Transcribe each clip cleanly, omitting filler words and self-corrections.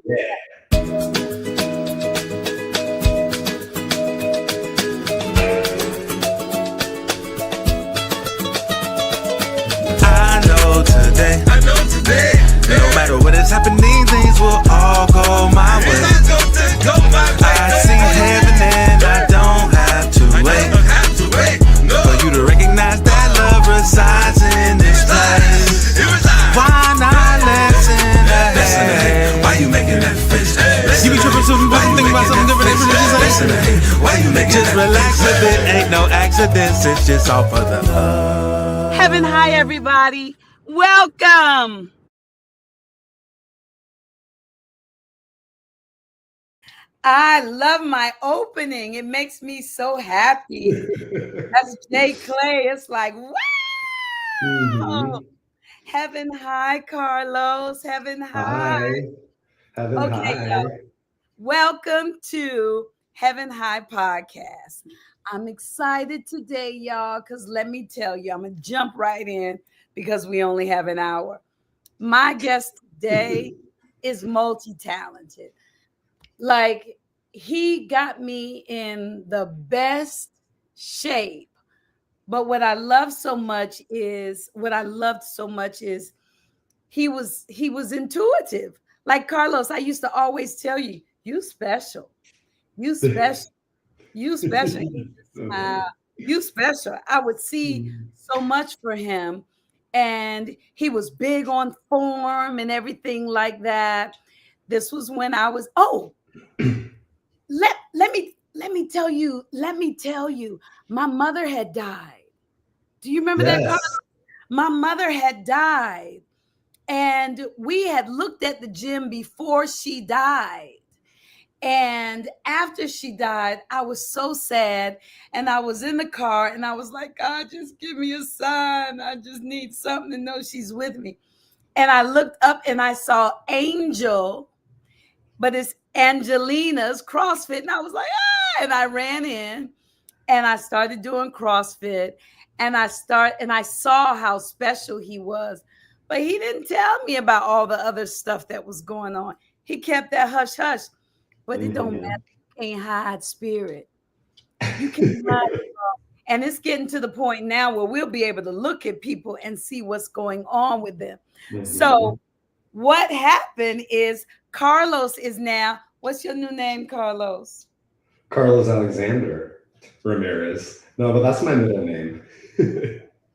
I know today, no matter what is happening, things will all go my way. I see heaven and I don't have to wait for you to recognize that love resides in this place. Why not listen ahead? Why you making that face? You be tripping something, thinking about something different. Why you making just relax a bit, ain't no accidents, it's just all for the love. Heaven high, everybody. Welcome. I love my opening. It makes me so happy. That's Jay Clay. It's like, wow. Mm-hmm. Heaven high, Karlos. Heaven high. Heaven high. Y'all. Welcome to Heaven High Podcast. I'm excited today, y'all, because let me tell you, I'm going to jump right in because we only have an hour. My guest today is multi-talented. Like, he got me in the best shape. But what I loved so much is he was intuitive. Like Karlos, I used to always tell you, you special. You special. You special. You special. I would see so much for him. And he was big on form and everything like that. This was when I was, let me tell you, my mother had died. Do you remember that? My mother had died. And we had looked at the gym before she died. And after she died, I was so sad. And I was in the car and I was like, God, just give me a sign. I just need something to know she's with me. And I looked up and I saw Angel, but it's Angelina's CrossFit. And I was like, and I ran in and I started doing CrossFit. And I saw how special he was. But he didn't tell me about all the other stuff that was going on. He kept that hush hush. But it don't matter. You can't hide spirit. You can hide it all. And it's getting to the point now where we'll be able to look at people and see what's going on with them. So what happened is Karlos is now, what's your new name, Karlos? Karlos Alexander Ramirez. No, but that's my middle name.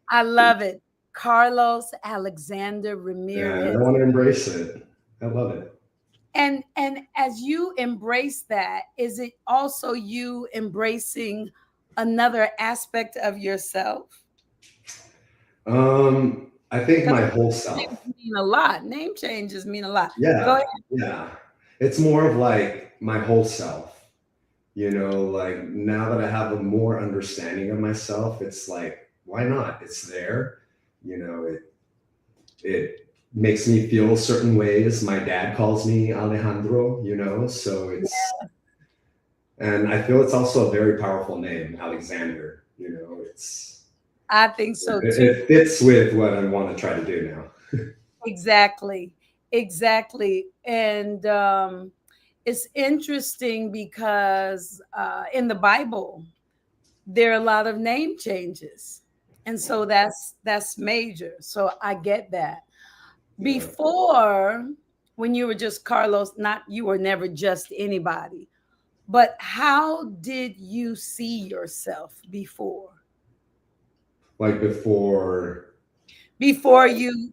I love it. Karlos Alexander Ramirez. Yeah, I want to embrace it. I love it. And as you embrace that, is it also you embracing another aspect of yourself? I think my whole self. Names mean a lot. Name changes mean a lot. Yeah. Go ahead. Yeah. It's more of like my whole self. You know, like now that I have a more understanding of myself, it's like, why not? It's there. You know, it makes me feel certain ways. My dad calls me Alejandro, you know, so it's, and I feel it's also a very powerful name, Alexander, you know, I think so too. It fits with what I want to try to do now. Exactly. And it's interesting because in the Bible, there are a lot of name changes. And so that's major. So I get that. Before, when you were just Karlos, you were never just anybody, but how did you see yourself before? Like before you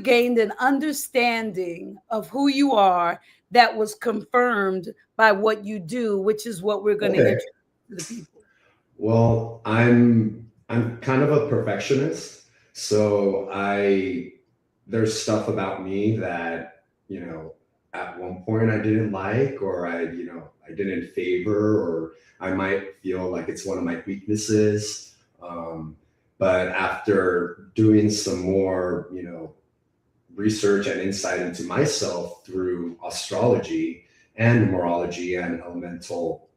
gained an understanding of who you are that was confirmed by what you do, which is what we're going to introduce to the people. Well, I'm kind of a perfectionist. So there's stuff about me that, you know, at one point I didn't like, or I didn't favor, or I might feel like it's one of my weaknesses. But after doing some more, you know, research and insight into myself through astrology and numerology and elemental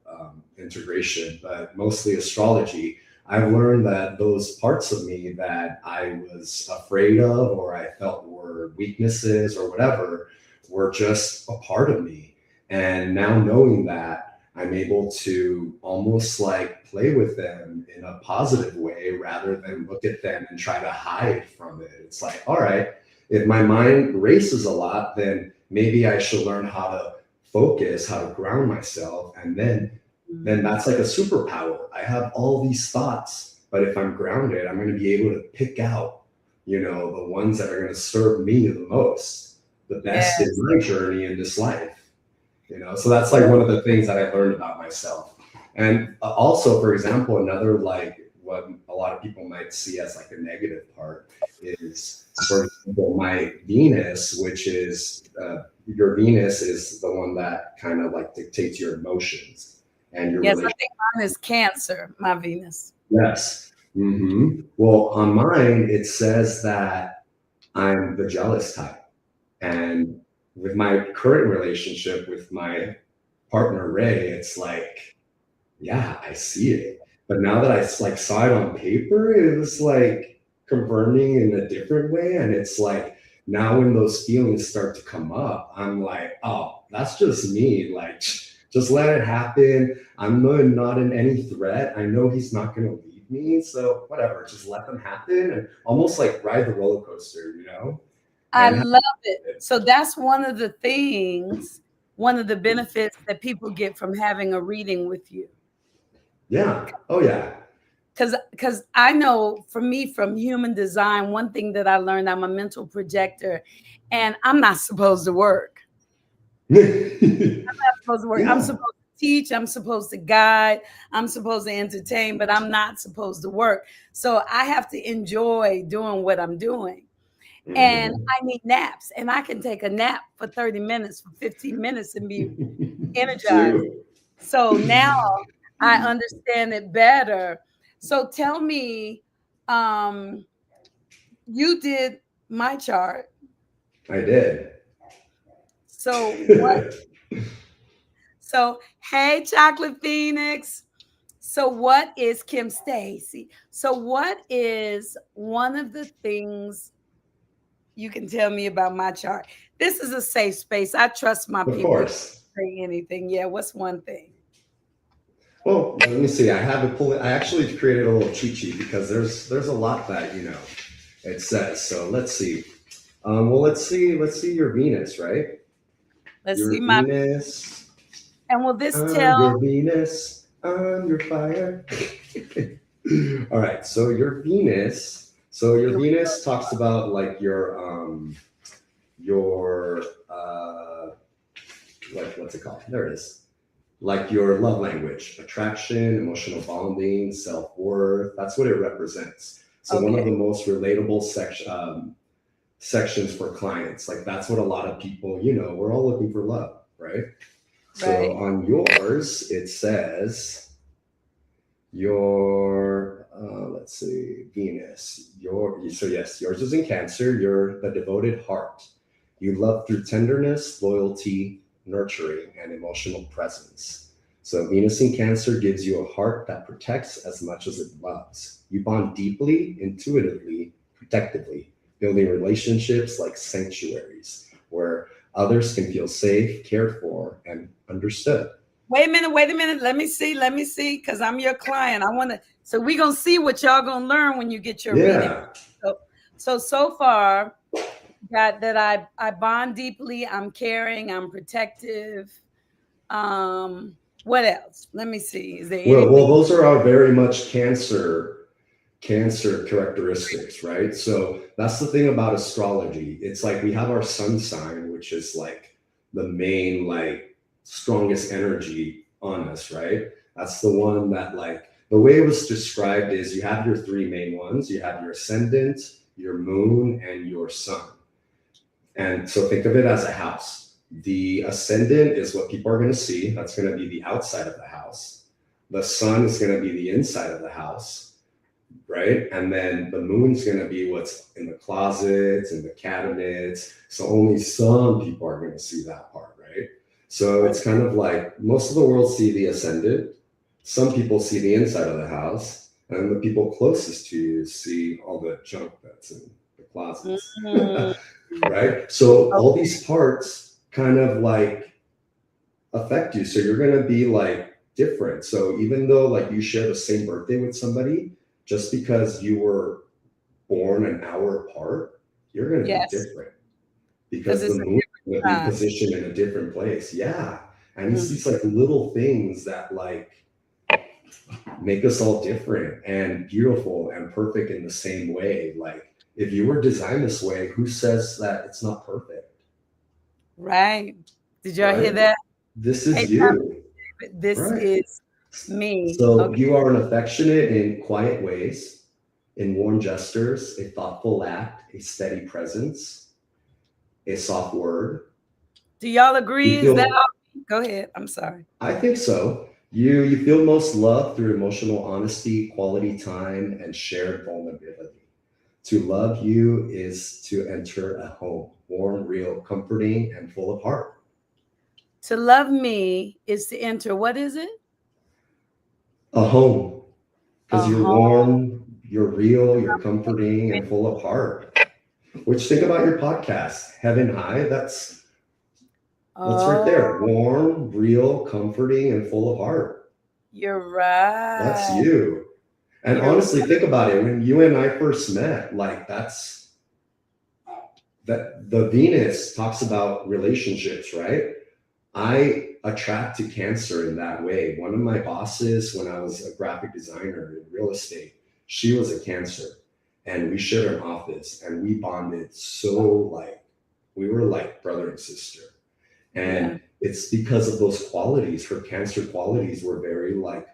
integration, but mostly astrology, I've learned that those parts of me that I was afraid of or I felt were weaknesses or whatever were just a part of me. And now knowing that, I'm able to almost like play with them in a positive way rather than look at them and try to hide from it. It's like, all right, if my mind races a lot, then maybe I should learn how to focus, how to ground myself. And then that's like a superpower. I have all these thoughts, but if I'm grounded, I'm going to be able to pick out, you know, the ones that are going to serve me the most, the best in my journey in this life. You know, so that's like one of the things that I learned about myself. And also, for example, another like what a lot of people might see as like a negative part is, for example, my Venus, which is your Venus is the one that kind of like dictates your emotions and your I think mine is Cancer, my Venus. Yes. Well, on mine, it says that I'm the jealous type. And with my current relationship with my partner, Ray, it's like, yeah, I see it. But now that I like saw it on paper, it was like confirming in a different way. And it's like, now when those feelings start to come up, I'm like, oh, that's just me. Like, just let it happen. I'm not in any threat. I know he's not going to leave me. So whatever, just let them happen and almost like ride the roller coaster, you know? I love it. So that's one of the things, one of the benefits that people get from having a reading with you. Yeah. Oh, yeah. Because I know for me, from human design, one thing that I learned, I'm a mental projector and I'm not supposed to work. I'm not supposed to work. I'm supposed to teach. I'm supposed to guide. I'm supposed to entertain, but I'm not supposed to work. So I have to enjoy doing what I'm doing. And I need naps, and I can take a nap for 30 minutes, for 15 minutes and be energized. So now I understand it better. So tell me, you did my chart. I did. So what? So, hey, Chocolate Phoenix. So what is Kim Stacy? So what is one of the things you can tell me about my chart? This is a safe space. I trust my people. Of course. Say anything. Yeah. What's one thing? Well, let me see. I have it pulled. I actually created a little cheat sheet because there's a lot that, you know, it says. So let's see. Well, let's see your Venus, right? Let's see my Venus. And will this tell your Venus on your fire? All right. So your Venus. So your Venus talks about like your like, what's it called? There it is. Like your love language, attraction, emotional bonding, self-worth. That's what it represents. So one of the most relatable sections for clients. Like that's what a lot of people, you know, we're all looking for love, right? So on yours, it says your let's see, Venus. So yes, yours is in Cancer. You're the devoted heart. You love through tenderness, loyalty, nurturing, and emotional presence. So Venus in Cancer gives you a heart that protects as much as it loves. You bond deeply, intuitively, protectively, building relationships like sanctuaries where others can feel safe, cared for, and understood. Wait a minute. Let me see, because I'm your client. I want to, so we're going to see what y'all going to learn when you get your reading. So far, got that I bond deeply, I'm caring, I'm protective. What else? Let me see. Is there anything? Well, those are all very much Cancer characteristics, right? So that's the thing about astrology. It's like we have our sun sign, which is like the main, like strongest energy on us, right? That's the one that, like, the way it was described is you have your three main ones. You have your ascendant, your moon, and your sun. And so think of it as a house. The ascendant is what people are going to see. That's going to be the outside of the house. The sun is going to be the inside of the house, right? And then the moon's going to be what's in the closets and the cabinets. So only some people are going to see that part, right? So it's kind of like most of the world see the ascendant. Some people see the inside of the house, and the people closest to you see all the junk that's in the closets. Right? So all these parts kind of like affect you. So you're going to be like different. So even though like you share the same birthday with somebody, just because you were born an hour apart, you're going to be different because the moon will be positioned in a different place. Yeah. And it's these like little things that like make us all different and beautiful and perfect in the same way. Like if you were designed this way, who says that it's not perfect? Right. Did y'all hear that? This is you. This is me. So you are an affectionate in quiet ways, in warm gestures, a thoughtful act, a steady presence, a soft word. Do y'all agree? Is that all? Go ahead. I'm sorry. I think so. You feel most love through emotional honesty, quality time, and shared vulnerability. To love you is to enter a home, warm, real, comforting, and full of heart. To love me is to enter, what is it? A home. Because you're warm, you're real, you're comforting, and full of heart. Which, think about your podcast, Heaven High. That's right there. Warm, real, comforting, and full of heart. You're right. That's you. And honestly, think about it. When you and I first met, like that the Venus talks about relationships, right? I attract to Cancer in that way. One of my bosses, when I was a graphic designer in real estate, she was a Cancer. And we shared an office and we bonded so like, we were like brother and sister. And it's because of those qualities. Her Cancer qualities were very like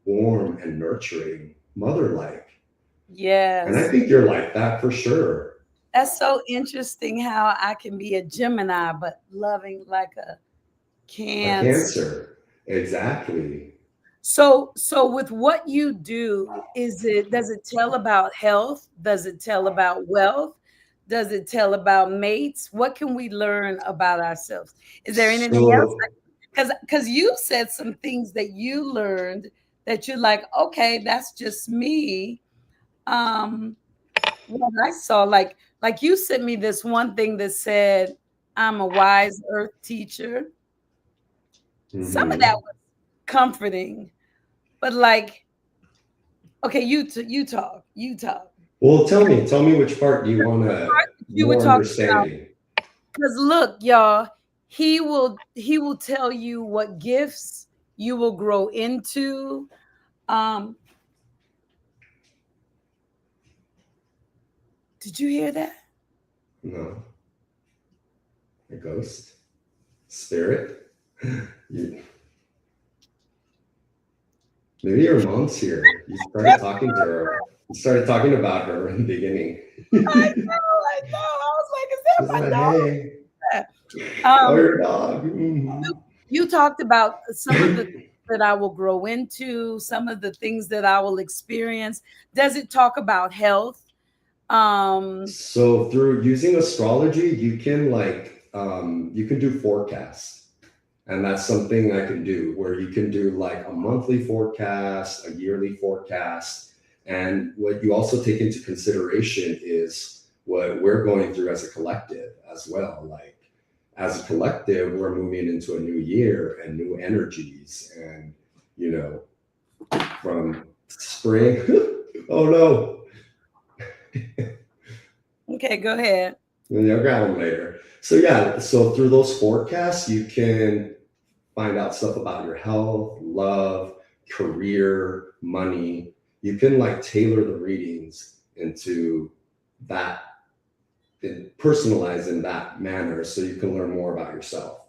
warm and nurturing, mother-like. Yes. And I think you're like that for sure. That's so interesting how I can be a Gemini, but loving like a Cancer. A Cancer. Exactly. So with what you do, does it tell about health? Does it tell about wealth? Does it tell about mates? What can we learn about ourselves? Is there anything else? Because you said some things that you learned that you're like, okay, that's just me. What I saw, like you sent me this one thing that said, I'm a wise earth teacher. Mm-hmm. Some of that was comforting, but like, okay, you talk. Well, tell me which part you want to more understanding. Because look, y'all, he will tell you what gifts you will grow into. Did you hear that? No. A ghost? Spirit? Maybe your mom's here. You started talking to her. You started talking about her in the beginning. I know. I was like, is that my dog? Hey. Your dog. You talked about some of the things that I will grow into, some of the things that I will experience. Does it talk about health? So through using astrology, you can do forecasts. And that's something I can do, where you can do like a monthly forecast, a yearly forecast. And what you also take into consideration is what we're going through as a collective as well. Like as a collective, we're moving into a new year and new energies. And, from spring, oh no. Okay, go ahead. I'll grab them later. So through those forecasts, you can find out stuff about your health, love, career, money. You can tailor the readings into that, personalize in that manner, so you can learn more about yourself.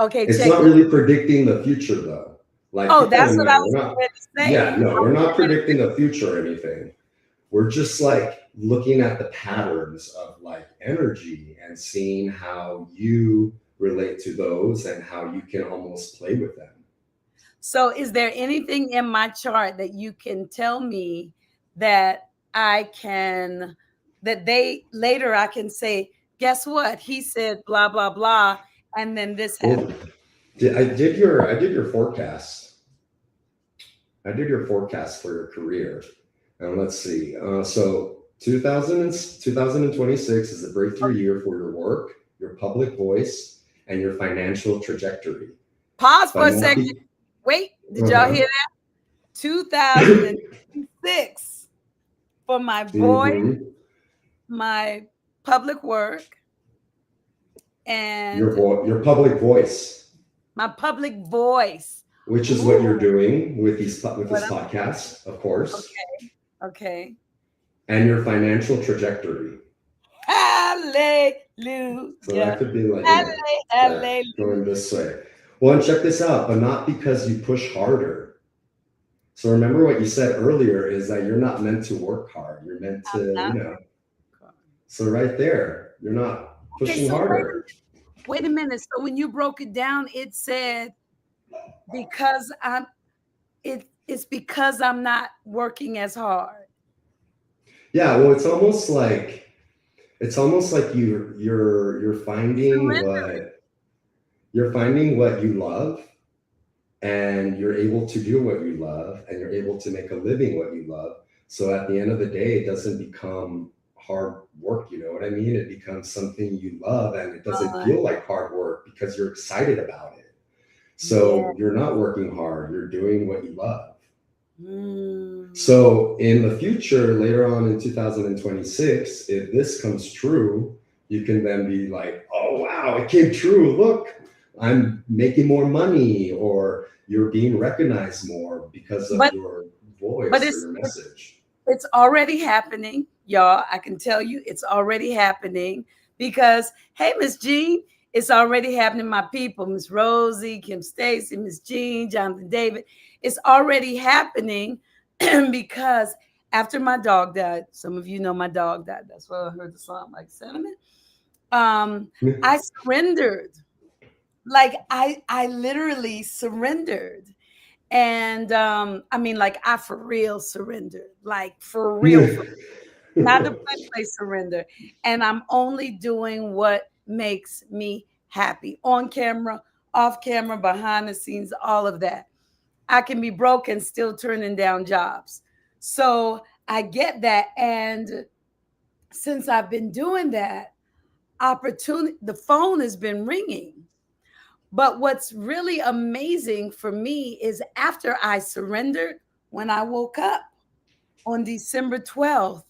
Okay, it's not really predicting the future though. That's what I was going to say. Yeah, no, we're not predicting the future or anything. We're just looking at the patterns of energy and seeing how you relate to those and how you can almost play with them. So is there anything in my chart that you can tell me that I can say, guess what? He said blah, blah, blah. And then this happened. I did your forecast. I did your forecast for your career. And let's see. So 2026 is a breakthrough year for your work, your public voice, and your financial trajectory. Pause for a second. Wait, did y'all hear that? 2006 for my voice, my public work, and your public voice. My public voice. Which is what you're doing with this podcast, of course. Okay. And your financial trajectory. Hallelujah. So that could be like going this way. Well, and check this out, but not because you push harder. So remember what you said earlier is that you're not meant to work hard. You're meant to, So right there, you're not pushing harder. Wait a minute. So when you broke it down, it said it's because I'm not working as hard. Yeah, well, it's almost like you're finding what you love, and you're able to do what you love, and you're able to make a living what you love. So at the end of the day, it doesn't become hard work, you know what I mean? It becomes something you love, and it doesn't feel like hard work because you're excited about it. So you're not working hard, you're doing what you love. So in the future, later on in 2026, if this comes true, you can then be like, oh, wow, it came true. Look, I'm making more money, or you're being recognized more because of your voice or your message. It's already happening, y'all. I can tell you it's already happening because, hey, Miss Jean, it's already happening. My people, Miss Rosie, Kim Stacy, Miss Jean, Jonathan David. It's already happening because after my dog died, some of you know my dog died. That's why I heard the song like Sentiment. I surrendered. Like I literally surrendered. And I mean, like I for real surrendered, like for real, not a play surrender. And I'm only doing what makes me happy, on camera, off camera, behind the scenes, all of that. I can be broke and still turning down jobs. So I get that. And since I've been doing that, the phone has been ringing. But what's really amazing for me is after I surrendered, when I woke up on December 12th,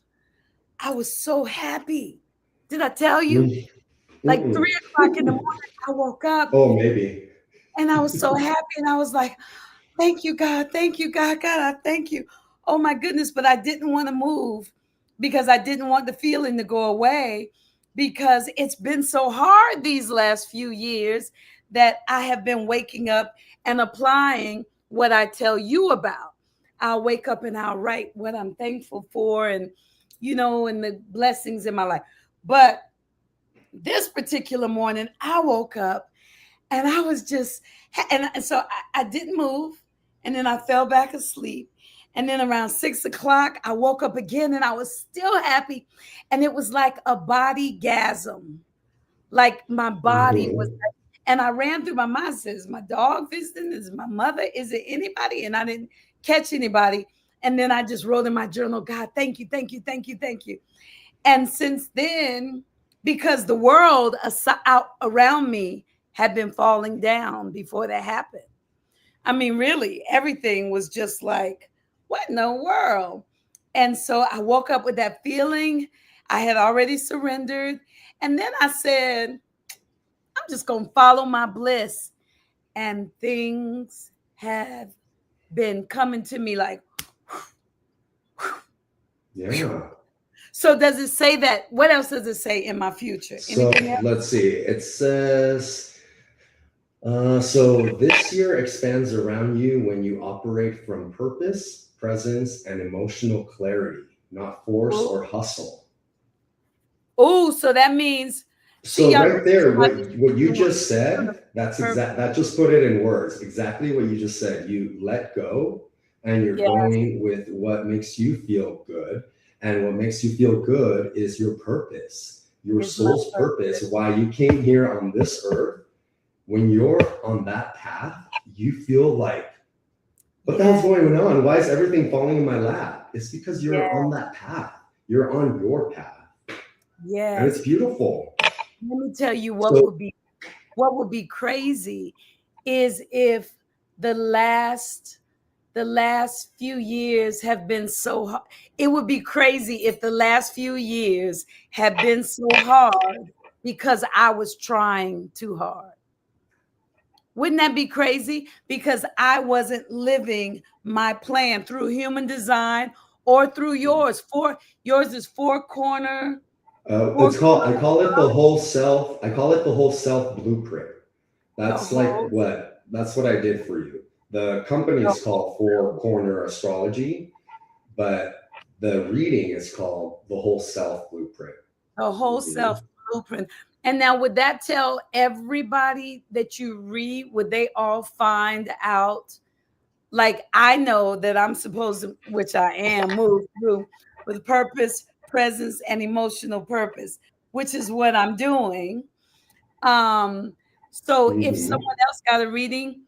I was so happy. Did I tell you? Like 3 o'clock in the morning, I woke up. Oh, maybe. And I was so happy. And I was like, thank you, God. Thank you, God. God, I thank you. Oh, my goodness. But I didn't want to move because I didn't want the feeling to go away, because it's been so hard these last few years that I have been waking up and applying what I tell you about. I'll wake up and I'll write what I'm thankful for and, and the blessings in my life. But this particular morning, I woke up and I was just, and so I didn't move. And then I fell back asleep. And then around 6 o'clock, I woke up again and I was still happy. And it was like a body gasm. Like my body was like, and I ran through my mind, says, my dog visiting? Is my mother? Is it anybody? And I didn't catch anybody. And then I just wrote in my journal, God, thank you, thank you, thank you, thank you. And since then, because the world out around me had been falling down before that happened. I mean, really, everything was just like, what in the world? And so I woke up with that feeling. I had already surrendered. And then I said, I'm just going to follow my bliss. And things have been coming to me like, yeah. So does it say that? What else does it say in my future? So let's see. It says, so this year expands around you when you operate from purpose, presence, and emotional clarity, not force or hustle. Oh, so that means. So right there, what you just said, that just put it in words. Exactly what you just said. You let go and you're going with what makes you feel good. And what makes you feel good is your purpose, your soul's purpose, why you came here on this earth. When you're on that path, you feel like, what the hell's going on? Why is everything falling in my lap? It's because you're on that path. You're on your path. Yeah. And it's beautiful. Let me tell you what would be crazy is if the last few years have been so hard. It would be crazy if the last few years have been so hard because I was trying too hard. Wouldn't that be crazy? Because I wasn't living my plan through human design or through yours. Yours is Four Corner. It's called. I call it the whole self. I call it the whole self blueprint. That's That's what I did for you. The company is called Four Corner Astrology, but the reading is called the whole self blueprint. The whole self blueprint. And now, would that tell everybody that you read? Would they all find out? Like, I know that I'm supposed to, which I am, move through with purpose, presence, and emotional purpose, which is what I'm doing. So if someone else got a reading,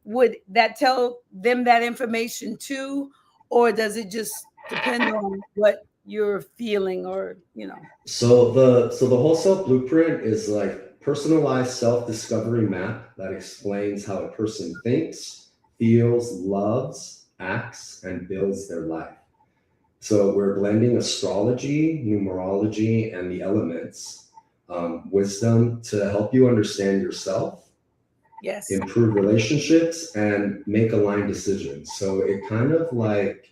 would that tell them that information too? Or does it just depend on what you're feeling, or, you know? So the whole self blueprint is like personalized self-discovery map that explains how a person thinks, feels, loves, acts, and builds their life. So we're blending astrology, numerology, and the elements, wisdom to help you understand yourself, improve relationships, and make aligned decisions. So it kind of like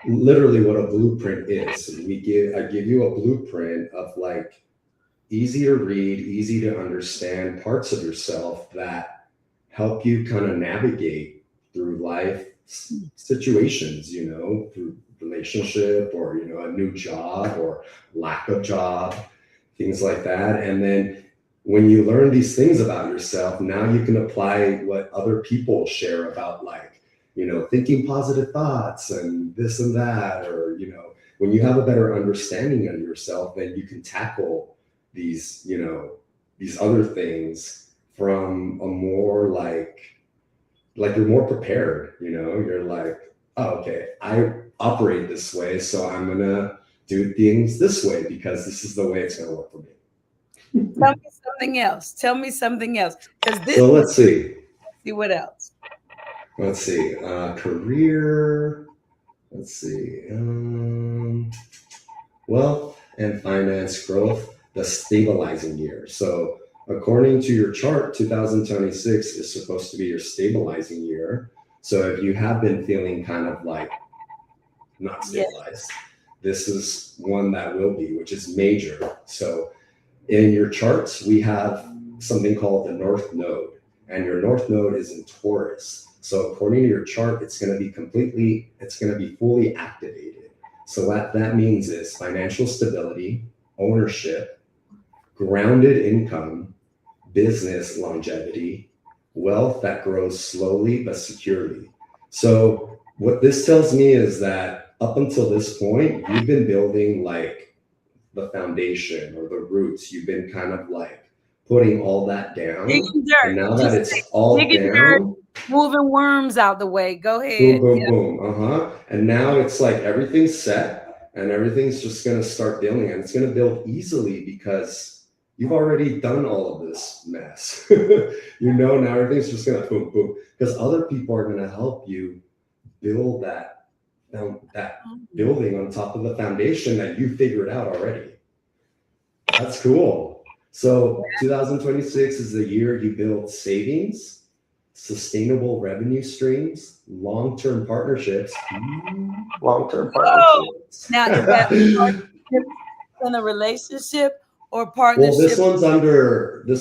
literally what a blueprint is. I give you a blueprint of like easy to read, easy to understand parts of yourself that help you kind of navigate through life situations, you know, through relationship or, you know, a new job or lack of job, things like that. And then when you learn these things about yourself, now you can apply what other people share about, like, you know, thinking positive thoughts and this and that, or, you know, when you have a better understanding of yourself, then you can tackle these, you know, these other things from a more like you're more prepared, you know, you're like, oh, okay, I operate this way, so I'm gonna do things this way because this is the way it's gonna work for me. Tell me something else. Tell me something else. So let's see. See what else. Let's see. Career. Let's see. Wealth and finance growth, the stabilizing year. So according to your chart, 2026 is supposed to be your stabilizing year. So if you have been feeling kind of like not stabilized, this is one that will be, which is major. So in your charts, we have something called the North Node, and your North Node is in Taurus. So according to your chart, it's going to be fully activated. So what that means is financial stability, ownership, grounded income, business longevity, wealth that grows slowly but securely. So what this tells me is that up until this point, you've been building like the foundation or the roots. You've been kind of like putting all that down. Digging dirt. And now that it's all down, dirt, moving worms out the way. Go ahead. Boom, boom, boom. And now it's like everything's set and everything's just going to start building, and it's going to build easily because you've already done all of this mess. You know, now everything's just going to boom, boom, because other people are going to help you build that building on top of the foundation that you figured out already. That's cool. So 2026 is the year you build savings, sustainable revenue streams, long-term partnerships. Long-term partnerships. Now, is that in a relationship or partnership? Well, this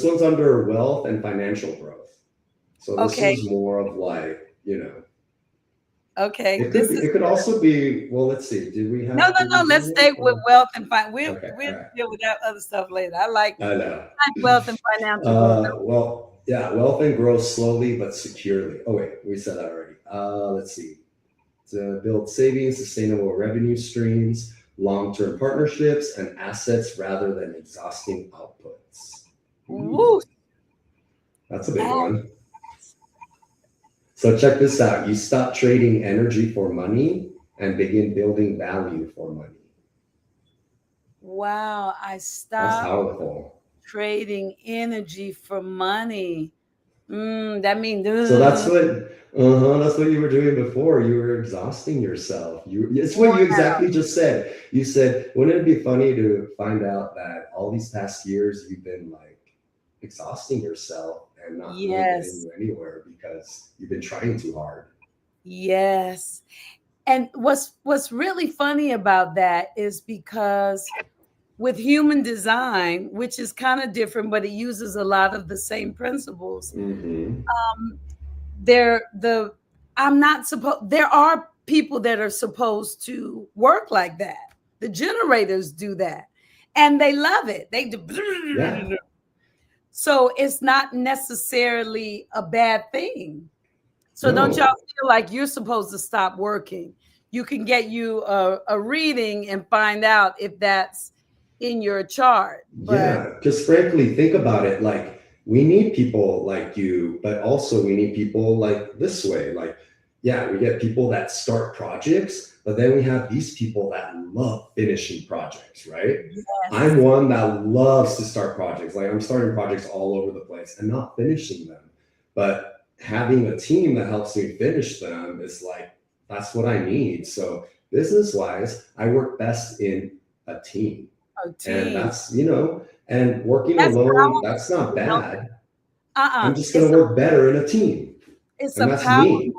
one's under wealth and financial growth. So this is more of like, you know. Okay. It could also be, well, let's see. Did we have No. Let's stay with wealth and finance. We'll deal with that other stuff later. I like wealth and financial growth. Wealth and growth slowly but securely. Oh wait, we said that already. Let's see. To build savings, sustainable revenue streams, long-term partnerships, and assets rather than exhausting outputs. Woo. That's a big one. So check this out. You stop trading energy for money and begin building value for money. Wow, I That's stopped powerful. trading energy for money. That means So that's what you were doing before. You were exhausting yourself. It's what you wow. exactly just said. You said, wouldn't it be funny to find out that all these past years you've been like exhausting yourself and not really getting Yes, you anywhere because you've been trying too hard. yes. And what's really funny about that is because with human design, which is kind of different, but it uses a lot of the same principles. Mm-hmm. There, I'm not supposed. There are people that are supposed to work like that. The generators do that, and they love it. They do. Yeah. So it's not necessarily a bad thing. So don't y'all No. feel like you're supposed to stop working? You can get you a reading and find out if that's in your chart. But Yeah, because frankly, think about it. Like, we need people like you, but also we need people like this way. Like, yeah, we get people that start projects, but then we have these people that love finishing projects, right? yes, I'm one that loves to start projects. Like, I'm starting projects all over the place and not finishing them. But having a team that helps me finish them is like, that's what I need. So, business wise, I work best in a team. a And team. that's, and working That's alone, powerful. that's not You know? bad. I'm just going It's to work better in a team. it's And a that's power me.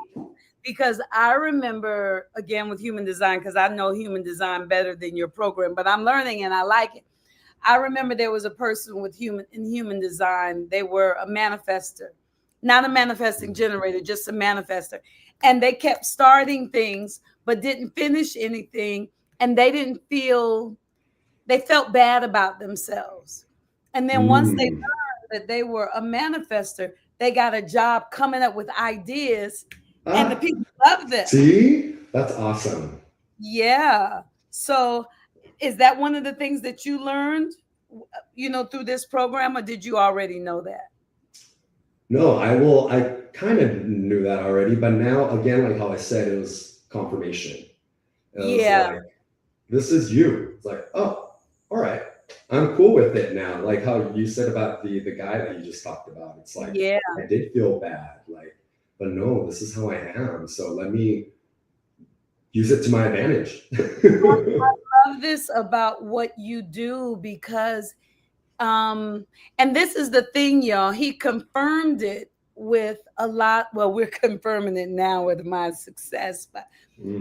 because I remember again with human design because I know human design better than your program, but I'm learning and I like it. I remember there was a person with human design. They were a manifester, not a manifesting generator, just a manifester. And they kept starting things, but didn't finish anything. And they felt bad about themselves. And then once they Mm. learned that they were a manifester, they got a job coming up with ideas and the Ah, people loved them. see? That's awesome. Yeah. So is that one of the things that you learned, through this program, or did you already know that? No, I kind of knew that already, but now, again, like how I said, it was confirmation. It was Yeah. like, this is you. It's like, oh, all right. I'm cool with it now. Like how you said about the guy that you just talked about. It's like, Yeah. I did feel bad, like, but no, this is how I am. So let me use it to my advantage. Love this about what you do because and this is the thing, y'all. He confirmed it with a lot. Well, we're confirming it now with my success, but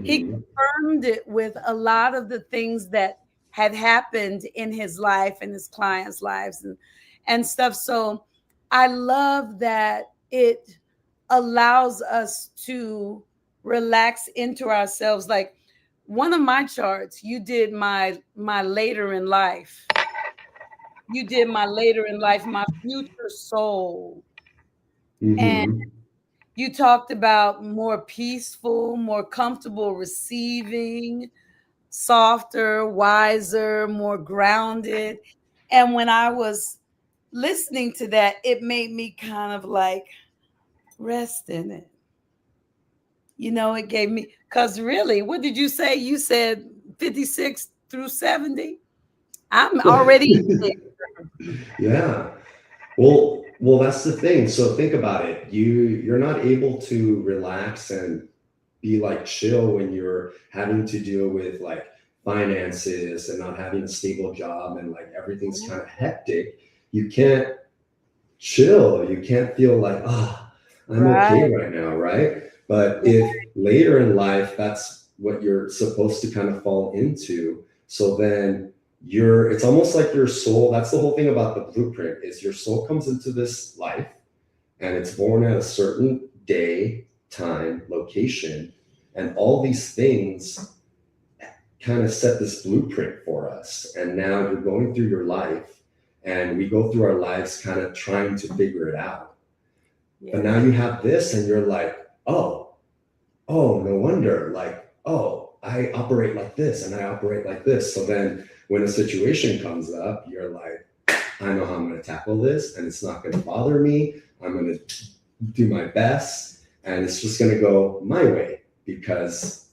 he Hmm. confirmed it with a lot of the things that had happened in his life and his clients' lives and stuff. So I love that it allows us to relax into ourselves. Like one of my charts, you did my later in life. You did my later in life, my future soul. And Hmm. you talked about more peaceful, more comfortable receiving, softer, wiser, more grounded. And when I was listening to that, it made me kind of like rest in it. It gave me, because really, what did you say? You said 56 through 70. I'm already there. Yeah. Well, that's the thing. So think about it. You're not able to relax and be like chill when you're having to deal with like finances and not having a stable job and like everything's kind of hectic. You can't chill. You can't feel like, I'm Right. okay right now, right? But if later in life, that's what you're supposed to kind of fall into. So then it's almost like your soul. That's the whole thing about the blueprint is your soul comes into this life and it's born at a certain day, time, location, and all these things kind of set this blueprint for us. And now you're going through your life and we go through our lives kind of trying to figure it out. But now you have this and you're like, no wonder. Like, I operate like this and I operate like this. So then when a situation comes up, you're like, I know how I'm going to tackle this and it's not going to bother me. I'm going to do my best and it's just going to go my way because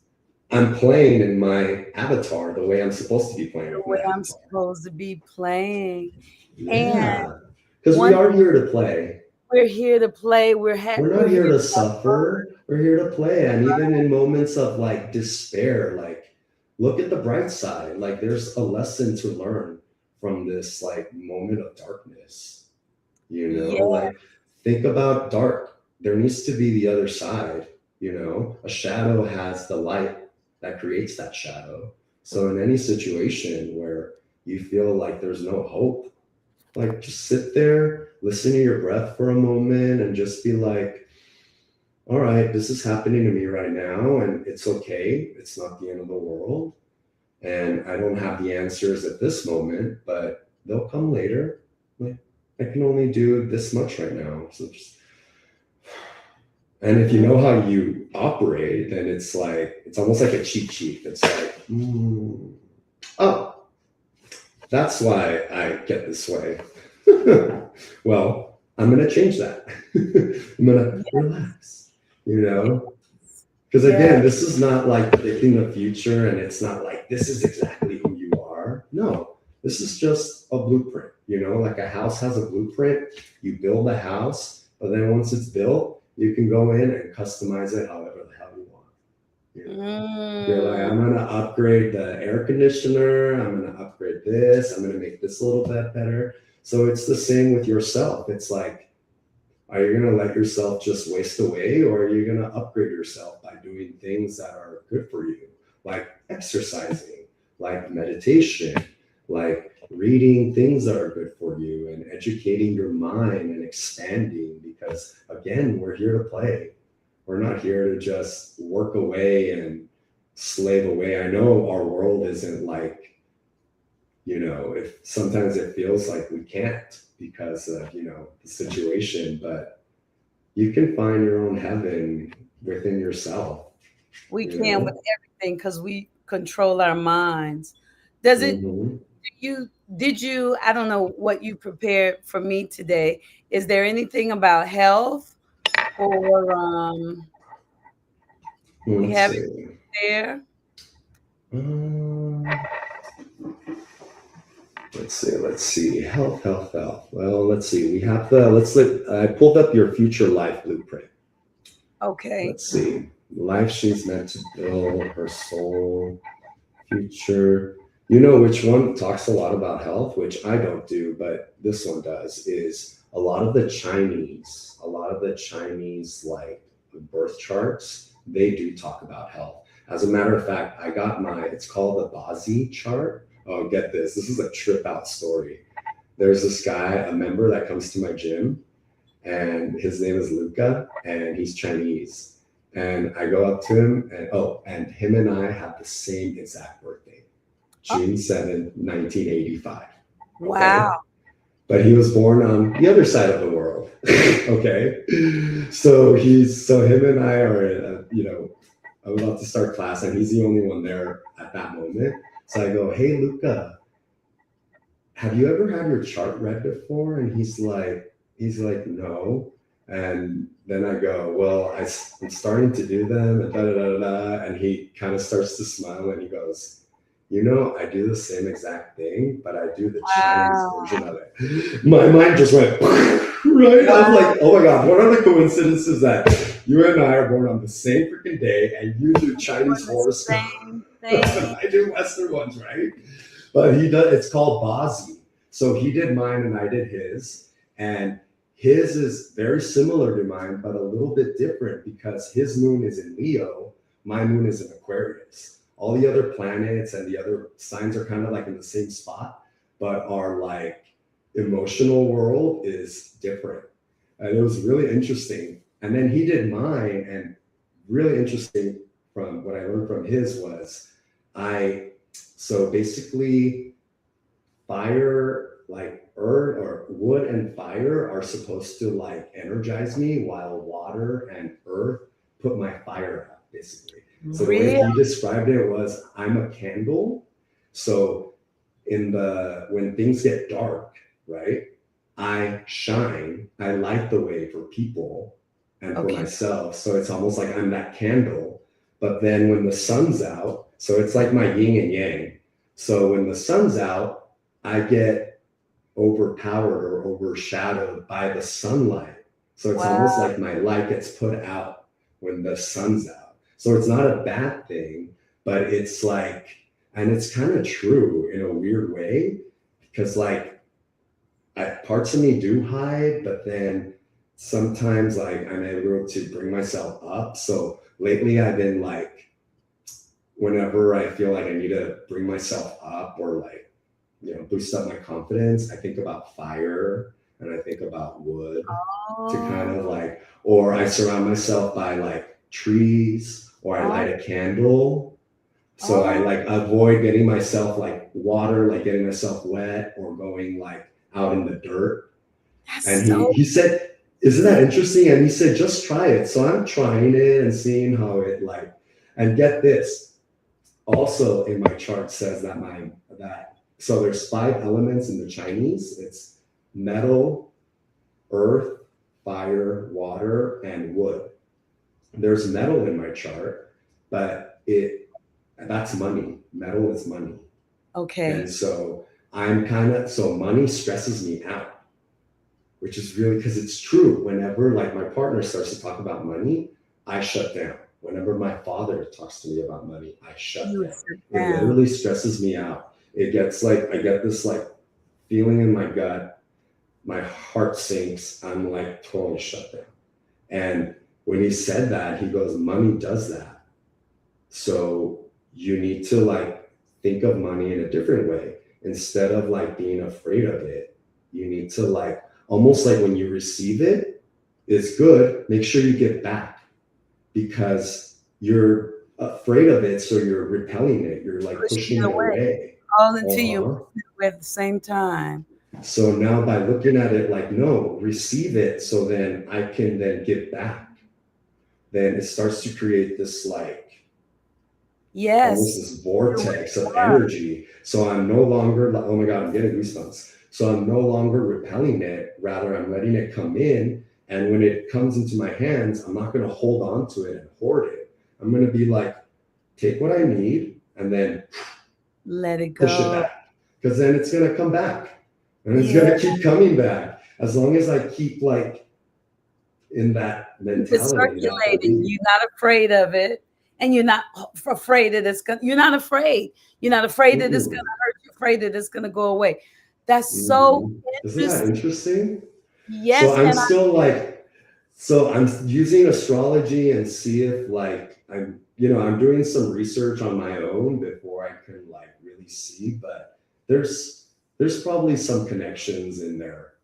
I'm playing in my avatar the way I'm supposed to be playing The with way my I'm avatar. supposed to be playing. And Yeah. Because we one, are here to play. we're here to play. We're We're not here here to to have fun. suffer. We're here to play. And even in moments of like despair, like look at the bright side. Like there's a lesson to learn from this like moment of darkness. You know, Yeah. like think about dark. There needs to be the other side. You know, a shadow has the light that creates that shadow. So in any situation where you feel like there's no hope, like just sit there, listen to your breath for a moment, and just be like, all right, this is happening to me right now, and it's okay. It's not the end of the world. And I don't have the answers at this moment, but they'll come later. Like, I can only do this much right now. So just, and if you know how you operate, then it's like, it's almost like a cheat sheet. It's like, oh, that's why I get this way. Well, I'm going to change that. I'm going to relax, you know? Because again, this is not like predicting the future, and it's not like this is exactly who you are. No, this is just a blueprint, you know? Like a house has a blueprint. You build a house, but then once it's built, you can go in and customize it however the hell you want. You know? You're like, I'm going to upgrade the air conditioner. I'm going to upgrade this. I'm going to make this a little bit better. So it's the same with yourself. It's like, are you going to let yourself just waste away, or are you going to upgrade yourself by doing things that are good for you, like exercising, like meditation, like reading things that are good for you, and educating your mind and expanding? Because again, we're here to play. We're not here to just work away and slave away. I know our world isn't like, you know, if sometimes it feels like we can't because of, you know, the situation, but you can find your own heaven within yourself. We You can know? with everything because we control our minds. Does it, Mm-hmm. did you, I don't know what you prepared for me today. Is there anything about health or we Let's have see. it there? Um, let's see. Health. Well, let's see. We have the, I pulled up your future life blueprint. Okay. Let's see. Life she's meant to build, her soul, future. You know which one talks a lot about health, which I don't do, but this one does, is a lot of the Chinese, like birth charts, they do talk about health. As a matter of fact, I got it's called the Bazi chart. Oh, get this. This is a trip out story. There's this guy, a member that comes to my gym, and his name is Luca, and he's Chinese. And I go up to him, and him and I have the same exact birthday, June 7th, 1985. Wow. Okay? But he was born on the other side of the world. Okay. So him and I are, you know, I'm about to start class, and he's the only one there at that moment. So I go, hey, Luca, have you ever had your chart read before? And he's like, no. And then I go, well, I'm starting to do them, and and he kind of starts to smile, and he goes, you know, I do the same exact thing, but I do the Chinese version of it. My mind just went, right? I was like, oh my God, what are the coincidences that you and I are born on the same freaking day, and you do Chinese horoscope? I do Western ones, right? But he does, it's called Bazi. So he did mine and I did his. And his is very similar to mine, but a little bit different because his moon is in Leo, my moon is in Aquarius. All the other planets and the other signs are kind of like in the same spot, but our like emotional world is different. And it was really interesting. And then he did mine, and really interesting from what I learned from his was so basically fire, like earth or wood and fire are supposed to like energize me, while water and earth put my fire out, basically. So the way he described it was, I'm a candle. So when things get dark, right, I shine, I light the way for people and for myself. So it's almost like I'm that candle. But then when the sun's out, so it's like my yin and yang. So when the sun's out, I get overpowered or overshadowed by the sunlight. So it's almost like my light gets put out when the sun's out. So it's not a bad thing, but it's like, and it's kind of true in a weird way, because like parts of me do hide, but then sometimes like I'm able to bring myself up. So lately I've been like, whenever I feel like I need to bring myself up or like, you know, boost up my confidence, I think about fire and I think about wood to kind of like, or I surround myself by like trees, or I light a candle. So I like avoid getting myself like water, like getting myself wet or going like out in the dirt. And he said, isn't that interesting? And he said, just try it. So I'm trying it and seeing how it like, and get this. Also in my chart says that so there's 5 elements in the Chinese. It's metal, earth, fire, water, and wood. There's metal in my chart, but that's money. Metal is money. Okay. And so so money stresses me out, which is really, because it's true. Whenever like my partner starts to talk about money, I shut down. Whenever my father talks to me about money, I shut down. It literally stresses me out. It gets like, I get this like feeling in my gut, my heart sinks, I'm like totally shut down. And when he said that, he goes, money does that. So you need to like think of money in a different way. Instead of like being afraid of it, you need to like, almost like when you receive it, it's good, make sure you give back, because you're afraid of it, so you're repelling it, you're like pushing it away. All into you at the same time. So now by looking at it like, no, receive it, so then I can then give back. Then it starts to create this like, almost this vortex of energy. So I'm no longer like, oh my God, I'm getting goosebumps. So I'm no longer repelling it, rather I'm letting it come in. And when it comes into my hands, I'm not going to hold on to it and hoard it. I'm going to be like, take what I need and then let it go. Push it back. Because then it's going to come back. And it's going to keep coming back. As long as I keep like in that mentality. It's circulating. You're not afraid of it. And you're not afraid that it's going to, you're not afraid. You're not afraid that it's going to hurt. You're afraid that it's going to go away. That's so interesting. Isn't that interesting? Yes. So I'm still like, so I'm using astrology and see if like, I'm doing some research on my own before I can like really see, but there's probably some connections in there,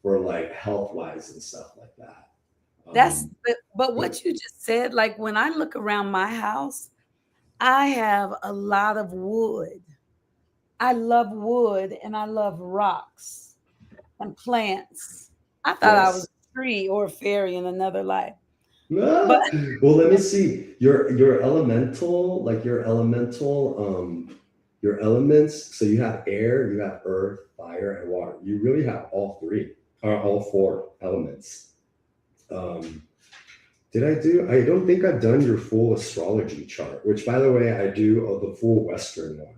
for like health-wise and stuff like that. But what you just said, like when I look around my house, I have a lot of wood. I love wood and I love rocks and plants. I thought I was a tree or a fairy in another life. No. Well, let me see your elemental, like your elements. So you have air, you have earth, fire, and water. You really have all 4 elements. I don't think I've done your full astrology chart, which by the way, I do the full Western one.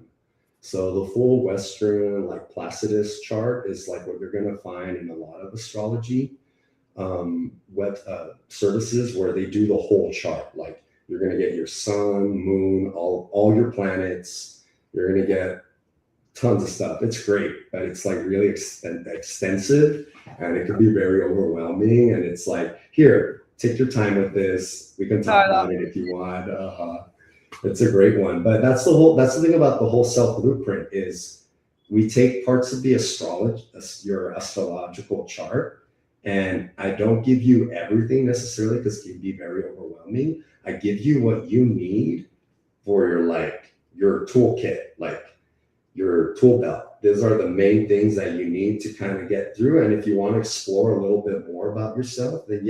So the full Western like Placidus chart is like what you're going to find in a lot of astrology web services where they do the whole chart. Like you're going to get your sun, moon, all your planets. You're going to get tons of stuff. It's great, but it's like really extensive and it can be very overwhelming. And it's like, here, take your time with this. We can talk about it if you want. It's a great one. But that's the thing about the whole self blueprint is we take parts of the your astrological chart, and I don't give you everything necessarily because it can be very overwhelming. I give you what you need for your toolkit, like your tool belt. Those are the main things that you need to kind of get through. And if you want to explore a little bit more about yourself, then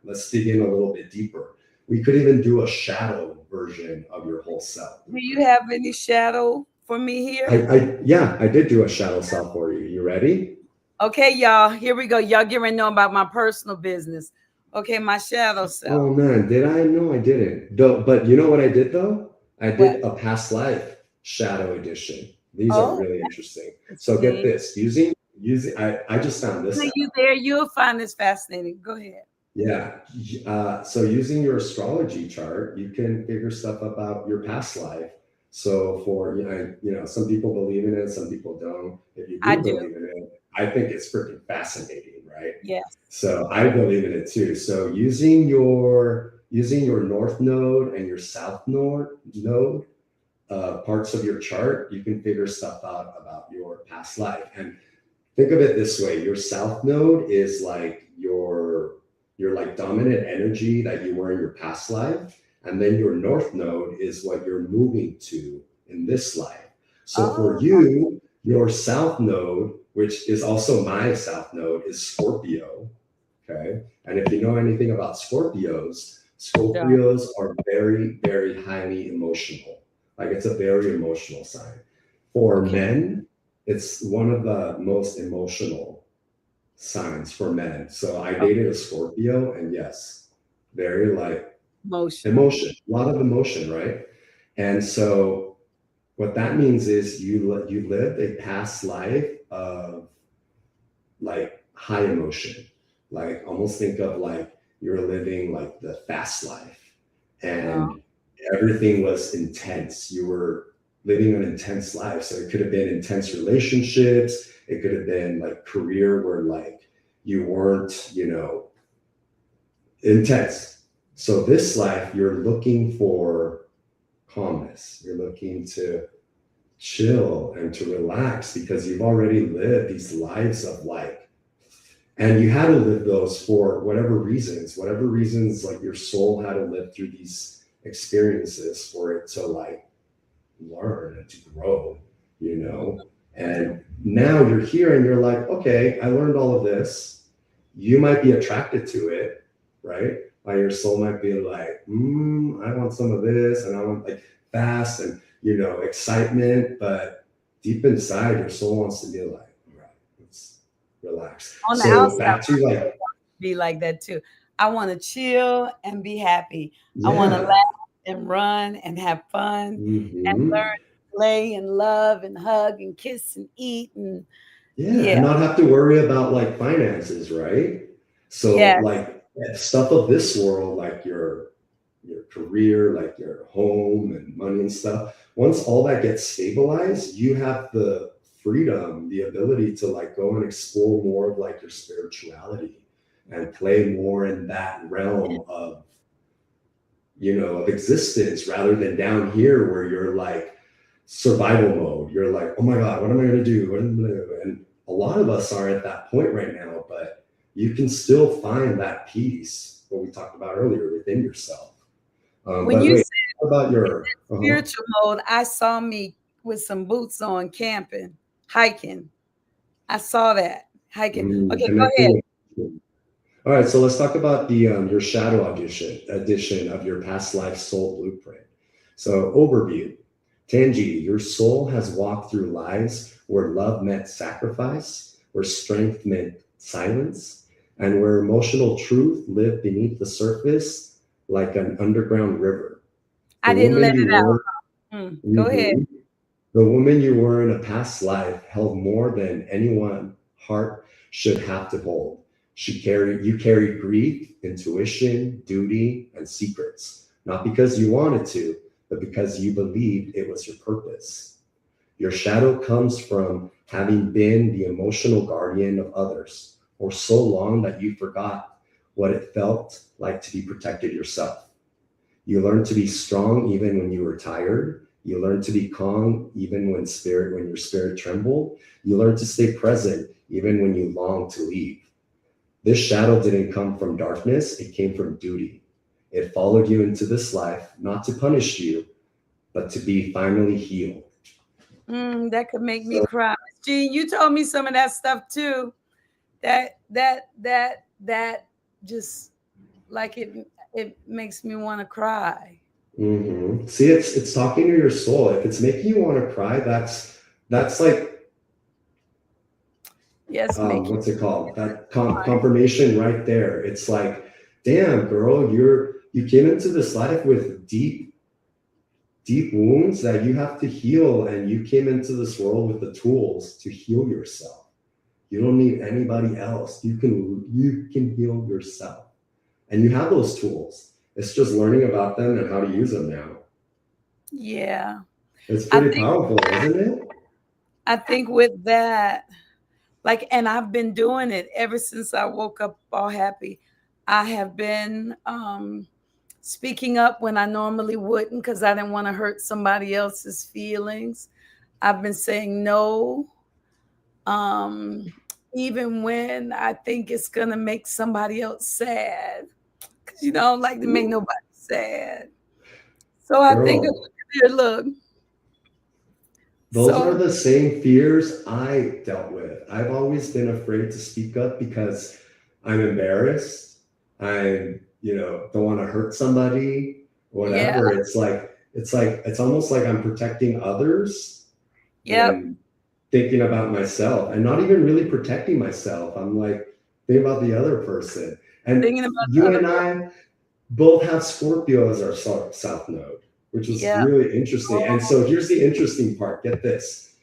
let's dig in a little bit deeper. We could even do a shadow version of your whole self. Do you have any shadow for me here? I did do a shadow self for you. You ready? Okay, y'all, here we go. Y'all get ready to know about my personal business. Okay, my shadow self. Oh man, did I? No, I didn't. But you know what I did though? I did a past life shadow edition. These are Oh, really interesting. So get see. this, using I just found this out. You there, you'll find this fascinating. Go ahead. Yeah. So using your astrology chart, you can figure stuff about your past life. So for, some people believe in it, some people don't. If you I do do. believe in it, I think it's freaking fascinating, right? Yes. So I believe in it too. So using your north node and your south node, parts of your chart, you can figure stuff out about your past life. And think of it this way: your south node is like your like dominant energy that you were in your past life, and then your north node is what you're moving to in this life. So for you, your south node, which is also my south node, is Scorpio. Okay. And if you know anything about Scorpios are very, very highly emotional. Like it's a very emotional sign. For men, it's one of the most emotional signs for men. So I dated a Scorpio, and yes, very like emotion, a lot of emotion, right? And so what that means is you lived a past life of like high emotion. Like almost think of like you're living like the fast life, and everything was intense. You were living an intense life. So it could have been intense relationships. It could have been like career where like you weren't, intense. So this life, you're looking for calmness. You're looking to chill and to relax because you've already lived these lives of like, and you had to live those for whatever reasons, like your soul had to live through these experiences for it to like learn and to grow, and now you're here and you're like, okay, I learned all of this. You might be attracted to it, right? Like your soul might be like, I want some of this, and I want like fast and excitement, but deep inside your soul wants to be like, all right, let's relax. On the So outside, back to like be like that too. I want to chill and be happy. Yeah. I want to laugh and run and have fun and learn, play and love and hug and kiss and eat and and not have to worry about like finances, right? So like stuff of this world, like your career, like your home and money and stuff. Once all that gets stabilized, you have the freedom, the ability to like go and explore more of like your spirituality and play more in that realm of of existence, rather than down here where you're like survival mode. You're like, oh my God, what am I going to do? And a lot of us are at that point right now, but you can still find that peace, what we talked about earlier, within yourself. When you said about your spiritual mode, I saw me with some boots on, camping, hiking. I saw that hiking. Okay, go ahead. All right, so let's talk about the your shadow edition of your past life soul blueprint. So overview. Tangi, your soul has walked through lives where love meant sacrifice, where strength meant silence, and where emotional truth lived beneath the surface like an underground river. I didn't let it out. Go ahead. The woman you were in a past life held more than anyone's heart should have to hold. You carried grief, intuition, duty, and secrets, not because you wanted to, but because you believed it was your purpose. Your shadow comes from having been the emotional guardian of others for so long that you forgot what it felt like to be protected yourself. You learned to be strong even when you were tired. You learned to be calm even when your spirit trembled. You learned to stay present even when you longed to leave. This shadow didn't come from darkness, it came from duty. It followed you into this life, not to punish you, but to be finally healed. That could make me cry. Gene, you told me some of that stuff too. That just like it makes me want to cry. Mm-hmm. See, it's talking to your soul. If it's making you want to cry, that's like yes, what's it called? That confirmation right there. It's like damn, girl, you came into this life with deep wounds that you have to heal, and you came into this world with the tools to heal yourself. You don't need anybody else. You can heal yourself, and you have those tools. It's just learning about them and how to use them now. Yeah. It's pretty powerful, isn't it? I think with that, like, and I've been doing it ever since I woke up all happy. I have been speaking up when I normally wouldn't, because I didn't want to hurt somebody else's feelings. I've been saying no, even when I think it's gonna make somebody else sad, because I don't like to make nobody sad. So I think, look. Those are the same fears I dealt with. I've always been afraid to speak up because I'm embarrassed. I, don't want to hurt somebody, whatever. Yeah. It's almost like I'm protecting others. Yep. And thinking about myself, and not even really protecting myself. I'm like, thinking about the other person. And you and I both have Scorpio as our South Node, which is really interesting. And so here's the interesting part. Get this.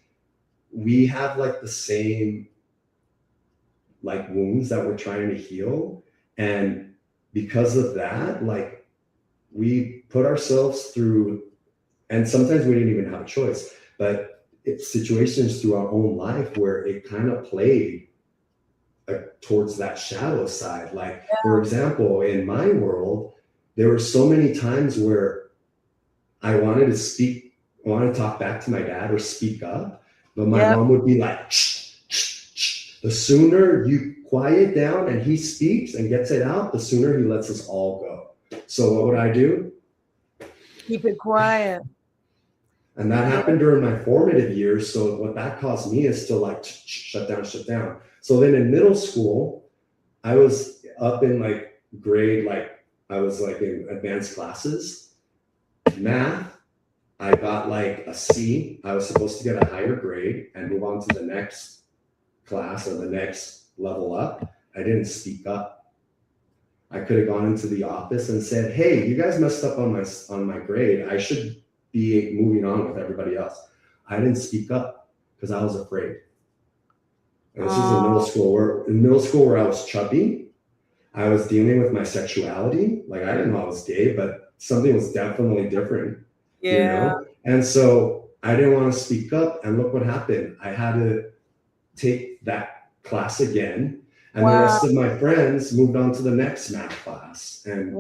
We have like the same like wounds that we're trying to heal. And because of that, like we put ourselves through, and sometimes we didn't even have a choice, but it's situations through our own life where it kind of played towards that shadow side. Like, for example, in my world, there were so many times where I wanted to talk back to my dad or speak up, but my mom would be like, shh, shh, shh. The sooner you quiet down and he speaks and gets it out, the sooner he lets us all go. So what would I do? Keep it quiet. And that happened during my formative years. So what that caused me is to like shut down. So then in middle school, I was up in like grade, like I was like in advanced classes. Math, I got like a C. I was supposed to get a higher grade and move on to the next class or the next level up. I didn't speak up. I could have gone into the office and said, hey, you guys messed up on my grade. I should be moving on with everybody else. I didn't speak up because I was afraid. And this is in middle school where I was chubby. I was dealing with my sexuality. Like I didn't know I was gay, but something was definitely different. And so I didn't want to speak up. And look what happened. I had to take that class again. And the rest of my friends moved on to the next math class. And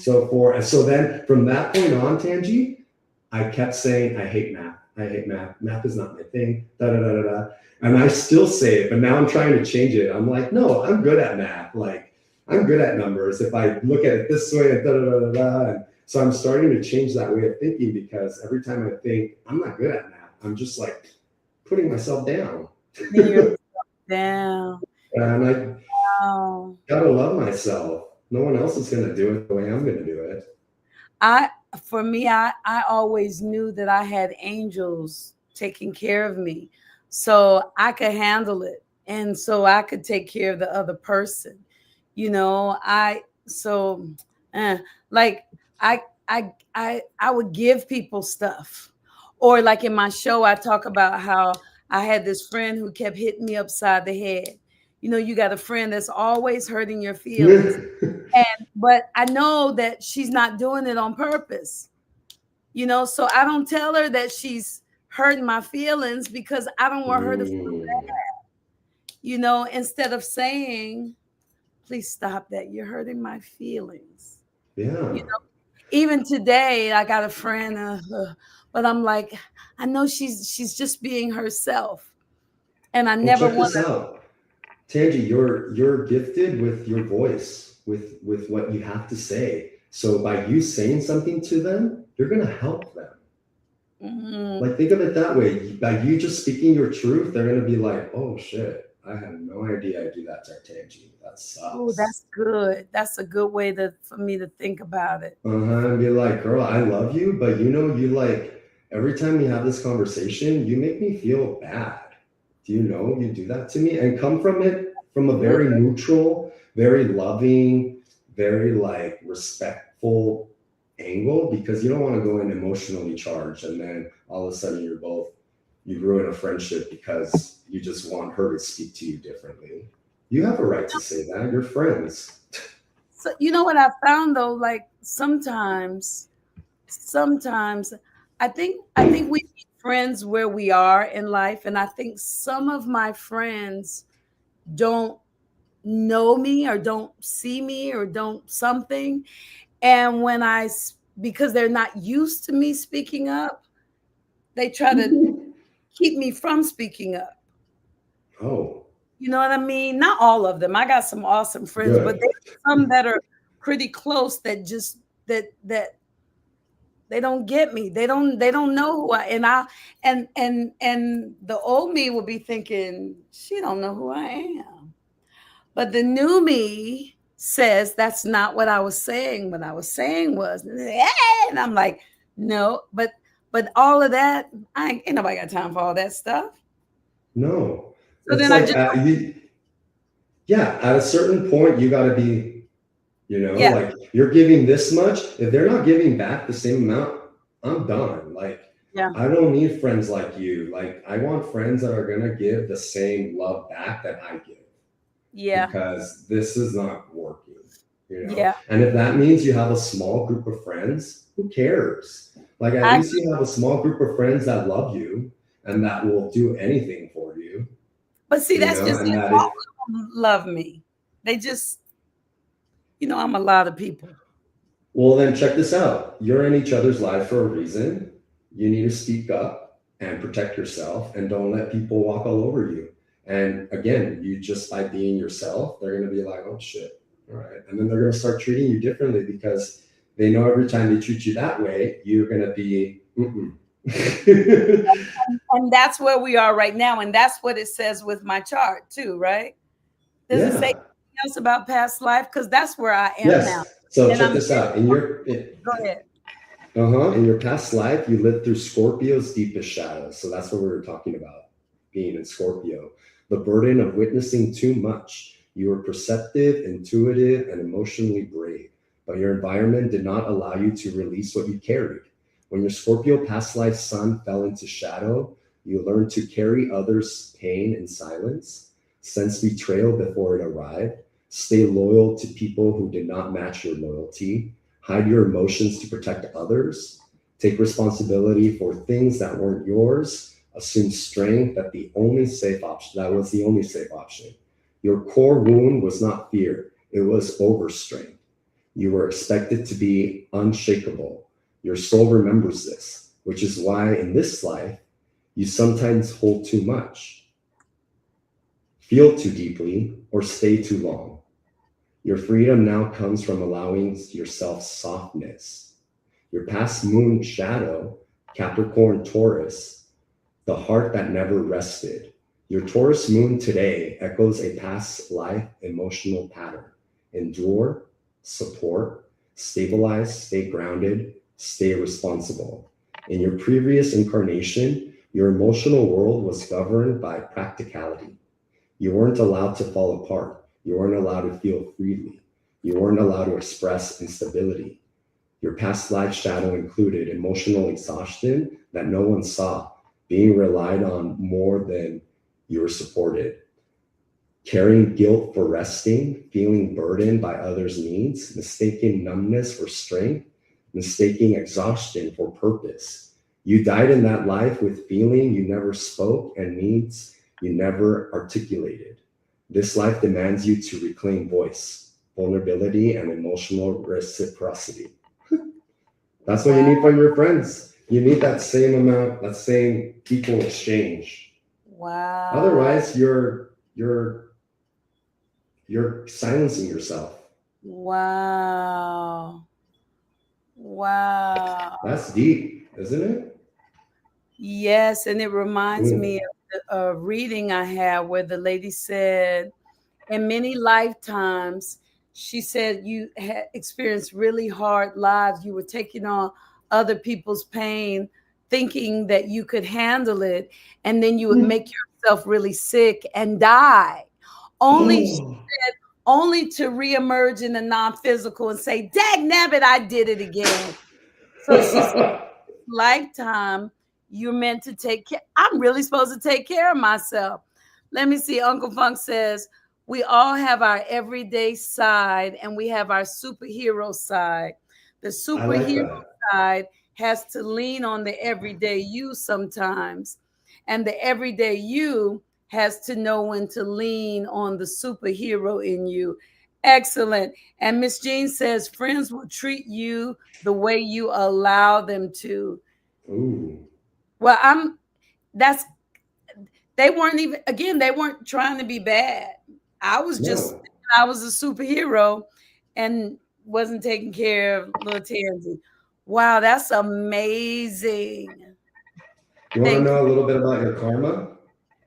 so then from that point on, Tanji, I kept saying, I hate math. I hate math. Math is not my thing. And I still say it, but now I'm trying to change it. I'm like, no, I'm good at math. Like, I'm good at numbers. If I look at it this way, and so I'm starting to change that way of thinking, because every time I think I'm not good at math, I'm just like putting myself down. Down. And I gotta love myself. No one else is gonna do it the way I'm gonna do it. For me, I always knew that I had angels taking care of me, so I could handle it, and so I could take care of the other person. I would give people stuff, or like in my show, I talk about how I had this friend who kept hitting me upside the head. You got a friend that's always hurting your feelings. But I know that she's not doing it on purpose. So I don't tell her that she's hurting my feelings, because I don't want her to feel bad. Instead of saying, please stop that. You're hurting my feelings. Yeah. Even today, I got a friend, but I'm like, I know she's just being herself. And I never want to. Tanji, you're gifted with your voice, with what you have to say. So by you saying something to them, you're going to help them. Mm-hmm. Like, think of it that way. By you just speaking your truth, they're going to be like, oh shit, I had no idea I do that to Tanji. That sucks. Oh, that's good. That's a good way for me to think about it. And be like, girl, I love you, but you like, every time you have this conversation, you make me feel bad. Do you know you do that to me? And come from it from a very neutral, very loving, very like respectful angle, because you don't want to go in emotionally charged and then all of a sudden you ruin a friendship because you just want her to speak to you differently. You have a right to say that. You're friends. So you know what I found though, like sometimes I think we need friends where we are in life, and I think some of my friends don't know me or don't see me or don't something, and because they're not used to me speaking up, they try to keep me from speaking up. Oh, You know what I mean? Not all of them. I got some awesome friends, but good. there's some that are pretty close that just that they don't get me. They don't know who I and I and the old me will be thinking, she don't know who I am. But the new me says that's not what I was saying. What I was saying was, and I'm like, no, but all of that, ain't nobody got time for all that stuff. No, So it's then I like just yeah, at a certain point you got to be, yeah, like you're giving this much. If they're not giving back the same amount, I'm done. Like yeah, I don't need friends like you. Like I want friends that are gonna give the same love back that I give, yeah, because this is not working. yeah. And if that means you have a small group of friends, who cares? Like at I least you have a small group of friends that love you and that will do anything for you, but see, that's just and it. that All it, of them love me. They just, I'm a lot of people. well, then check this out. You're in each other's lives for a reason. You need to speak up and protect yourself and don't let people walk all over you. And again, you just by being yourself, they're going to be like, oh shit. All right. And then they're going to start treating you differently because they know every time they treat you that way, you're going to be, mm-mm. And that's where we are right now. And that's what it says with my chart too, right? Does it say Yeah. anything else about past life? Because that's where I am now. Yes. So And check I'm this out. In your, go ahead. in your past life, you lived through Scorpio's deepest shadows. So that's what we were talking about, being in Scorpio. The burden of witnessing too much. You were perceptive, intuitive, and emotionally brave, but your environment did not allow you to release what you carried. When your Scorpio past life sun fell into shadow, you learned to carry others' pain in silence, sense betrayal before it arrived, stay loyal to people who did not match your loyalty, hide your emotions to protect others, take responsibility for things that weren't yours, assume strength that was the only safe option. Your core wound was not fear, it was overstrength. You were expected to be unshakable. Your soul remembers this, which is why in this life, you sometimes hold too much, feel too deeply, or stay too long. Your freedom now comes from allowing yourself softness. Your past moon shadow, Capricorn Taurus, the heart that never rested. Your Taurus moon today echoes a past life emotional pattern. Endure, support, stabilize, stay grounded, stay responsible. In your previous incarnation, your emotional world was governed by practicality. You weren't allowed to fall apart. You weren't allowed to feel freely. You weren't allowed to express instability. Your past life shadow included emotional exhaustion that no one saw, being relied on more than you were supported, carrying guilt for resting, feeling burdened by others' needs, mistaking numbness for strength, mistaking exhaustion for purpose. You died in that life with feeling you never spoke and needs you never articulated. This life demands you to reclaim voice, vulnerability, and emotional reciprocity. That's what you need from your friends. You need that same amount, that same equal exchange. Wow. Otherwise, you're silencing yourself. Wow. Wow. That's deep, isn't it? Yes, and it reminds Mm. me of a reading I had where the lady said, in many lifetimes, she said you had experienced really hard lives. You were taking on other people's pain, thinking that you could handle it, and then you would make yourself really sick and die. Only only to reemerge in the non-physical and say, dag nabbit, I did it again. So she said, lifetime, you're meant to take care. I'm really supposed to take care of myself. Let me see. Uncle Funk says, we all have our everyday side and we have our superhero side. The superhero side has to lean on the everyday you sometimes. And the everyday you has to know when to lean on the superhero in you. Excellent. And Miss Jean says, friends will treat you the way you allow them to. Ooh. Well, they weren't trying to be bad. I was just, I was a superhero and wasn't taking care of little Tansy. Wow, that's amazing. You want to know a little bit about your karma?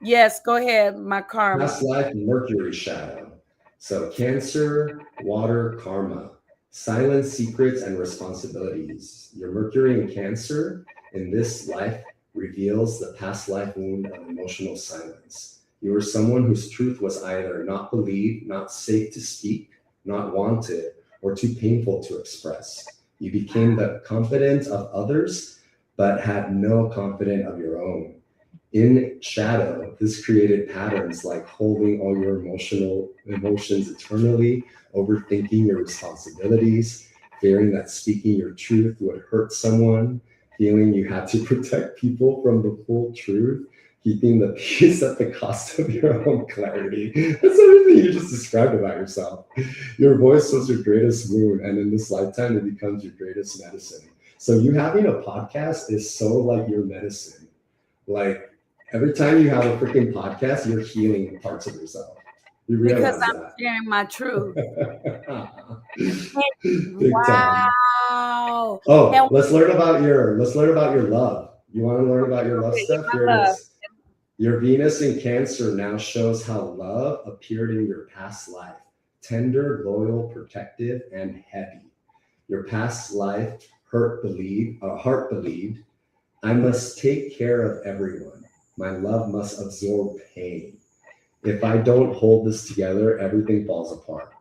Yes, go ahead. My karma. Past life Mercury shadow. So Cancer, water, karma. Silent secrets and responsibilities. Your Mercury in Cancer in this life reveals the past life wound of emotional silence. You were someone whose truth was either not believed, not safe to speak, not wanted, or too painful to express. You became the confidant of others, but had no confidence of your own. In shadow, this created patterns like holding all your emotions eternally, overthinking your responsibilities, fearing that speaking your truth would hurt someone, feeling you had to protect people from the full truth, keeping the peace at the cost of your own clarity. That's everything you just described about yourself. Your voice was your greatest wound, and in this lifetime, it becomes your greatest medicine. So you having a podcast is so like your medicine. Like every time you have a freaking podcast, you're healing parts of yourself. You realize because I'm that. sharing my truth. Big time. Wow. Oh, And let's learn about your love. You want to learn about your love stuff? Here it is. Your Venus in Cancer now shows how love appeared in your past life. Tender, loyal, protective, and heavy. Your past life heart believed, I must take care of everyone. My love must absorb pain. If I don't hold this together, everything falls apart.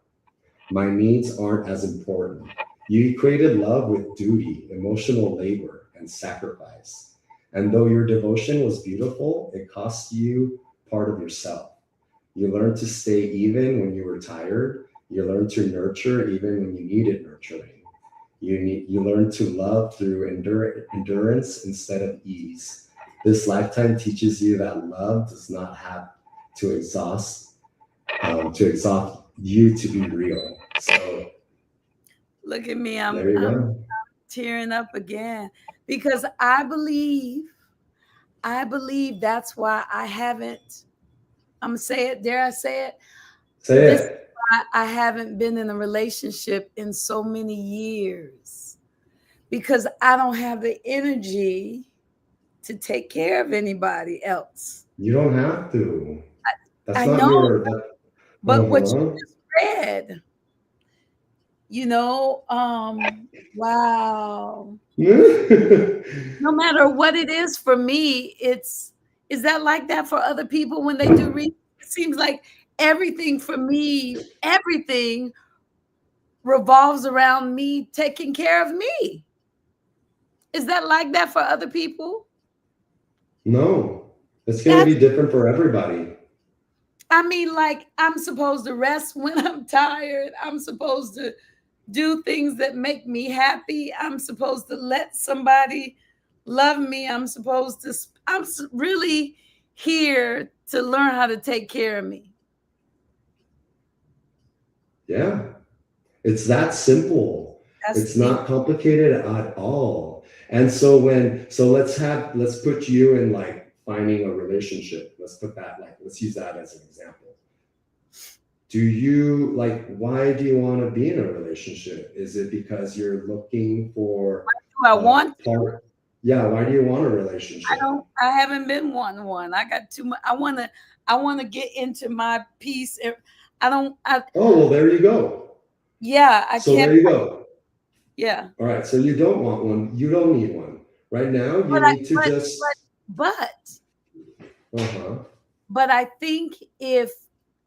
My needs aren't as important. You equated love with duty, emotional labor, and sacrifice. And though your devotion was beautiful, it cost you part of yourself. You learned to stay even when you were tired. You learned to nurture even when you needed nurturing. You learned to love through endurance instead of ease. This lifetime teaches you that love does not have to exhaust you to be real. So look at me, I'm tearing up again because I believe that's why I haven't, I'm gonna say it, dare I say it? Say it. I haven't been in a relationship in so many years because I don't have the energy to take care of anybody else. You don't have to. That's I not know, your. but what you just read, wow. No matter what it is for me, is that like that for other people when they do read? It seems like everything for me, everything revolves around me taking care of me. Is that like that for other people? No, it's going to be different for everybody. I mean, like I'm supposed to rest when I'm tired. I'm supposed to do things that make me happy. I'm supposed to let somebody love me. I'm really here to learn how to take care of me. Yeah, it's that simple. It's not complicated at all. And so let's put you in like finding a relationship. Let's use that as an example. Why do you want to be in a relationship? Is it because you're looking for I want to? Yeah, why do you want a relationship? I haven't been wanting one. I got too much. I want to get into my peace. Oh, well, there you go. Yeah, I can't. So there you go. Yeah. All right. So you don't want one. You don't need one. Right now, you need to just. But I think if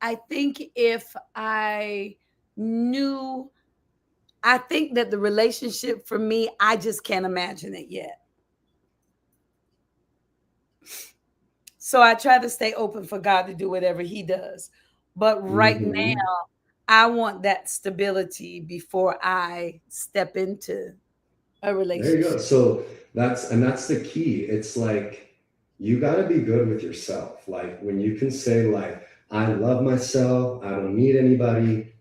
I think if I knew, I think that the relationship for me, I just can't imagine it yet. So I try to stay open for God to do whatever he does. But right Mm-hmm. now, I want that stability before I step into a There you go. relationship. So that's the key. It's like you got to be good with yourself. Like when you can say like I love myself, I don't need anybody.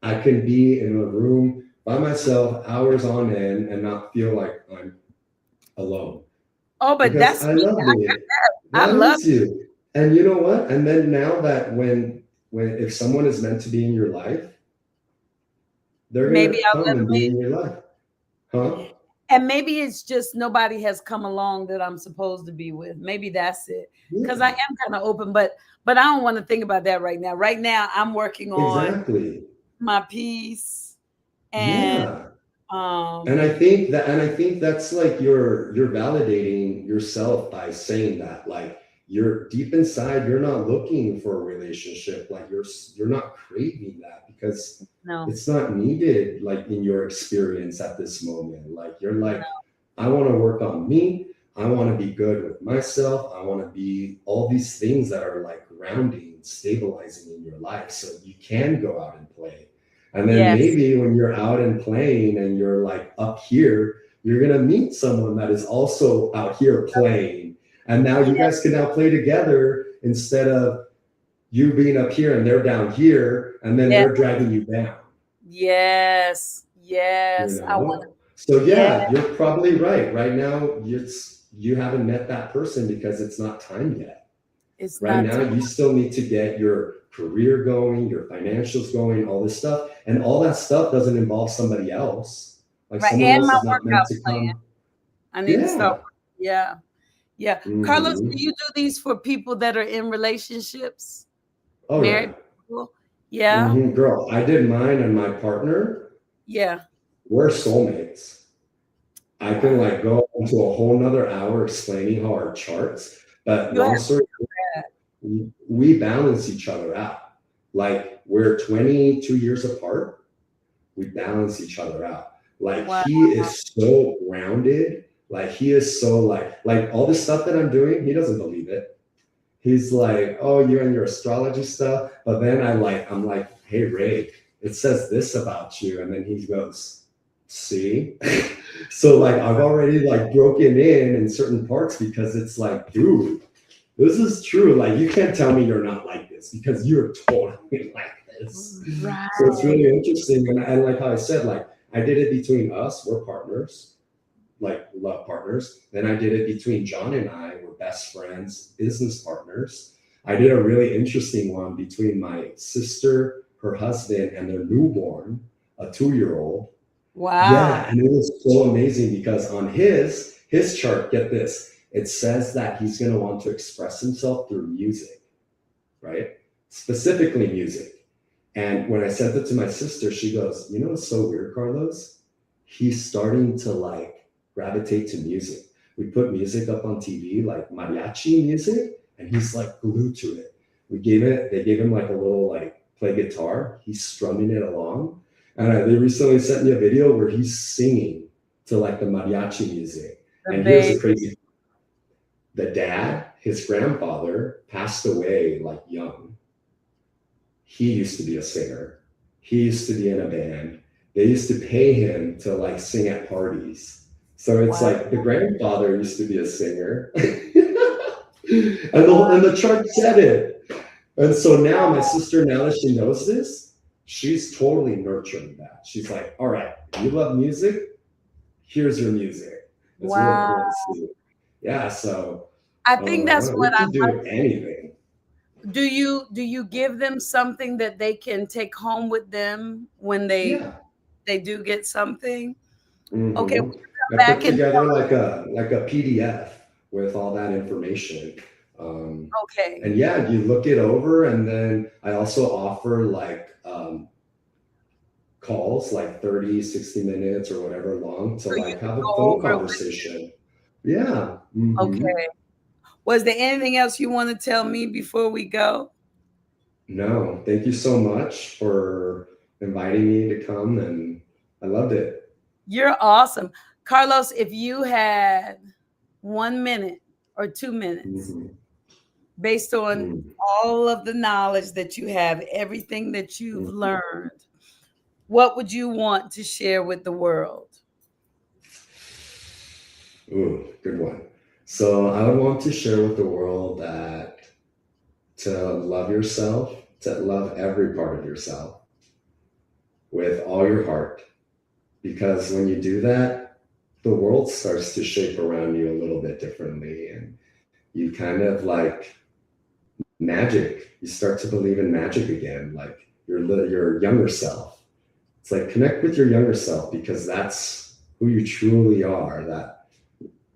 I can be in a room by myself hours on end and not feel like I'm alone Oh, but because that's I me. love me. I That love is you. And you know what? And then now that when if someone is meant to be in your life, they're maybe gonna I'll come let and them be in. in your life. Huh? And maybe it's just nobody has come along that I'm supposed to be with. Maybe that's it. Because I Yeah, am kind of open, but I don't want to think about that right now. Right now, I'm working on exactly. my piece and Yeah. um And I think that's like you're validating yourself by saying that like you're deep inside you're not looking for a relationship like you're not craving that because no, it's not needed like in your experience at this moment like you're no, like I want to work on me. I want to be good with myself. I want to be all these things that are like grounding, stabilizing in your life so you can go out and play. And then yes, maybe when you're out and playing and you're like up here, you're going to meet someone that is also out here playing. And now you yes, guys can now play together instead of you being up here and they're down here and then yes, they're dragging you down. yes, You yes. I want know, so yeah, yeah, you're probably right. Right now you haven't met that person because it's not time yet. it's Right not now you still need to get your career going, your financials going, all this stuff, and all that stuff doesn't involve somebody else. Like right. someone And else my is not meant workout to plan. come. I need to start. Yeah. Yeah. Yeah. Carlos, do Hmm. you do these for people that are in relationships? Oh Married yeah. people? Yeah. Girl, I did mine and my partner, Yeah. we're soulmates. I can Wow. like go into a whole nother hour explaining how our charts, but You have long story that. we balance each other out. Like we're 22 years apart, we balance each other out. Like Wow. he is so grounded. Like he is so like all this stuff that I'm doing, he doesn't believe it. He's like, oh, you and your astrology stuff. But then I'm like, hey Ray, it says this about you. And then he goes, see? So like I've already like broken in certain parts because it's like, dude, this is true. Like you can't tell me you're not like this because you're totally like this. So it's Right. really interesting. And like how I said, like I did it between us, we're partners, like love partners. Then I did it between John and I, we're best friends, business partners. I did a really interesting one between my sister, her husband, and their newborn, a 2 year old. Wow. Yeah, and it was so amazing because on his chart, get this, it says that he's going to want to express himself through music, right? Specifically music. And when I sent it to my sister, she goes, "You know what's so weird, Carlos? He's starting to like gravitate to music. We put music up on TV, like mariachi music, and he's like glued to it. They gave him like a little like play guitar. He's strumming it along. And they recently sent me a video where he's singing to like the mariachi music. The And here's the baby. crazy, the dad, his grandfather passed away like young. He used to be a singer. He used to be in a band. They used to pay him to like sing at parties. So it's Wow. like the grandfather used to be a singer. And the chart said it. And so now my sister, now that she knows this, she's totally nurturing that. She's like, all right, you love music, here's your music. It's real Wow. cool to see. Yeah, so I think that's what we I can do anything. do you give them something that they can take home with them when they Yeah. do get something? Okay, Hmm. when you come I put back and together like a PDF with all that information. okay. And yeah, you look it over, and then I also offer like calls, like 30, 60 minutes or whatever long to So you like have a go phone over it with conversation. Yeah. okay. Was there anything else you want to tell me before we go? No, thank you so much for inviting me to come, and I loved it. You're awesome. Karlos, if you had 1 minute or 2 minutes, Mhm. based on Mm. all of the knowledge that you have, everything that you've Mm. learned, what would you want to share with the world? Ooh, good one. So I would want to share with the world that to love yourself, to love every part of yourself with all your heart. Because when you do that, the world starts to shape around you a little bit differently. And you kind of like magic. You start to believe in magic again, like your younger self. It's like connect with your younger self because that's who you truly are. That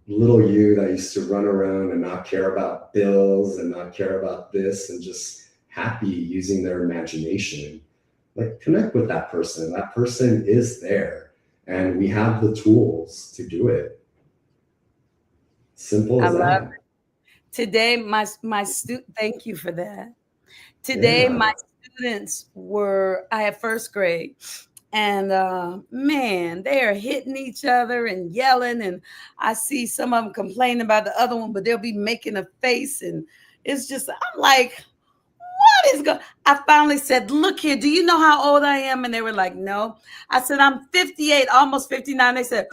little you that used to run around and not care about bills and not care about this and just happy using their imagination. Like connect with that person. That person is there and we have the tools to do it. Simple I as love that. today. My student. Thank you for that. Today, my Yeah. students were. I had first grade, and man, they are hitting each other and yelling. And I see some of them complaining about the other one, but they'll be making a face, and it's just. I'm like, what is going? I finally said, "Look here, do you know how old I am?" And they were like, "No." I said, "I'm 58, almost 59." They said,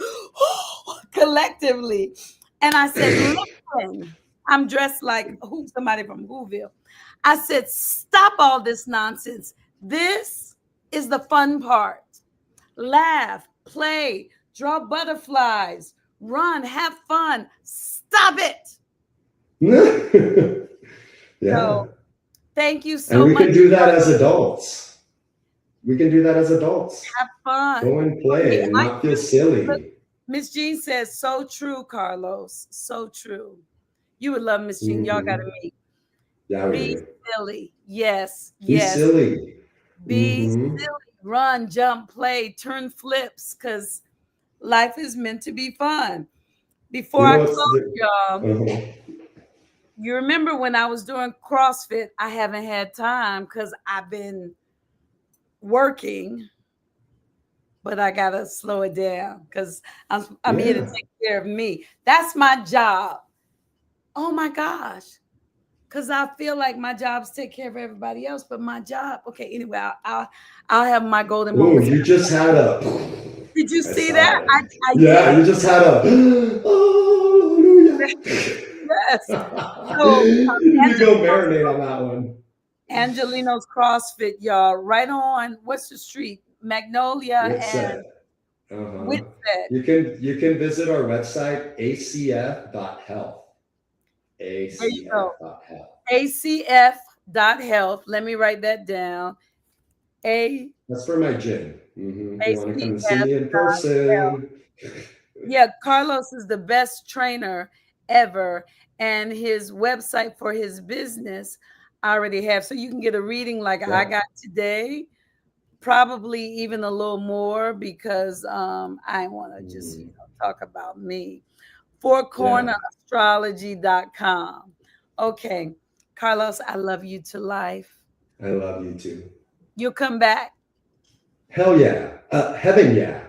collectively, and I said, "Listen, I'm dressed like who? Somebody from Whoville." I said, "Stop all this nonsense. This is the fun part. Laugh, play, draw butterflies, run, have fun. Stop it." Yeah. So thank you And so we much. can do that as adults. We can do that as adults. Have fun. Go and Oh, yeah, play and not feel silly. Miss Jean says, so true, Karlos. So true. You would love Miss Jean. Y'all got to Hmm. meet. Yeah, we Be do. silly. Yes, Be yes. silly. Be Hmm. silly. Run, jump, play, turn flips, because life is meant to be fun. Before You I know what's close, the, y'all, uh-huh. you remember when I was doing CrossFit, I haven't had time because I've been working, but I gotta slow it down because I'm here to Yeah. take care of me. That's my job. Oh my gosh. Because I feel like my job's take care of everybody else, but my job. Okay, anyway, I'll have my golden Oh, moments. you just had a. Did you I see saw that? it. I Yeah, did. you just had a. Hallelujah. Yes. So You go Angelino's, marinate on that one. Angelino's CrossFit, y'all, right on what's the street? Magnolia and Witset. Uh-huh. Whitsett. You can visit our website, acf.health. There you go. acf.health. ACF.health. Let me write that down. A That's for my gym. If you want to come and see ACF. me in person. Yeah, Karlos is the best trainer ever. And his website for his business I already have. So you can get a reading like I Yeah. got today, probably even a little more because I want to just Mhm. talk about me. Four Corner Yeah. Astrology.com. Okay. Karlos, I love you to life. I love you too. You'll come back. Hell yeah. Heaven yeah.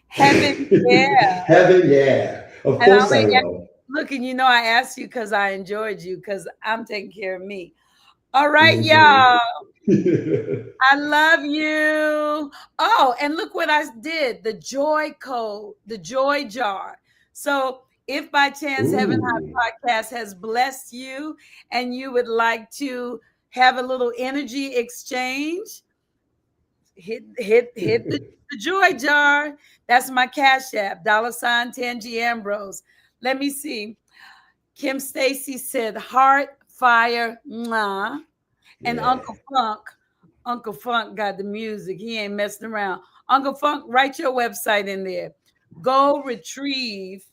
Heaven, yeah. Heaven yeah. Of And I course only I will. look, and I asked you because I enjoyed you because I'm taking care of me. All right, Mhm. y'all. I love you. Oh, and look what I did, the joy code, the joy jar. So if by chance Heaven Ooh. High Podcast has blessed you and you would like to have a little energy exchange, hit the joy jar. That's my cash app, $ Tangi Ambrose. Let me see. Kim Stacy said heart, fire, mwah. And Yeah. Uncle Funk got the music. He ain't messing around. Uncle Funk, write your website in there. Go retrieve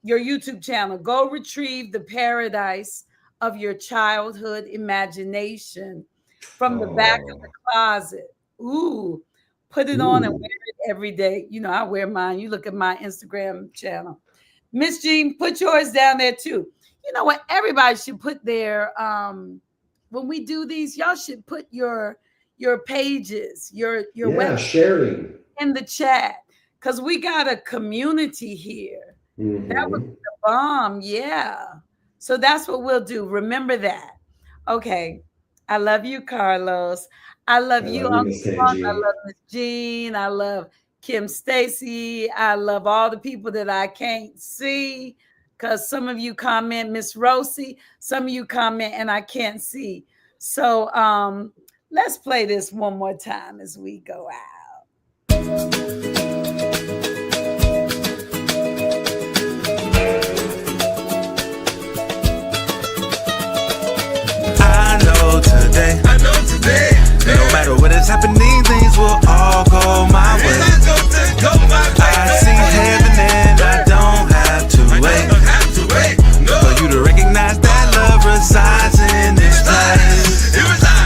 your YouTube channel. Go retrieve the paradise of your childhood imagination from the back of the Oh. closet. Ooh, put it on and Ooh. wear it every day. I wear mine. You look at my Instagram channel. Miss Jean, put yours down there too. You know what? Everybody should put their when we do these, y'all should put your pages, your website sharing in the chat, because we got a community here. That was the bomb. Yeah. So that's what we'll do. Remember that. Okay. I love you, Karlos. I love you, Uncle Funk. I love Miss Jean. I love Kim Stacy. I love all the people that I can't see, because some of you comment, Miss Rosie, some of you comment and I can't see. So let's play this one more time as we go out. I know today, no matter what is happening, things will all go my way. I see heaven and I don't have to wait for you to recognize that love resides in this place.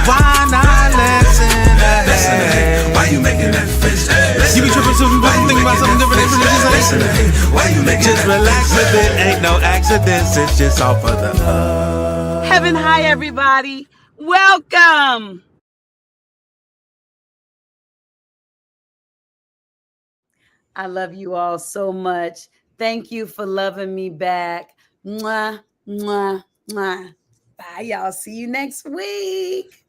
Why not listen ahead? Why you making that face? You be tripping, so thinking about something different. Why you making just relax with it, ain't no accidents, it's just all for the love. Heaven high, everybody. Welcome. I love you all so much. Thank you for loving me back. Mwah, mwah, mwah. Bye, y'all. See you next week.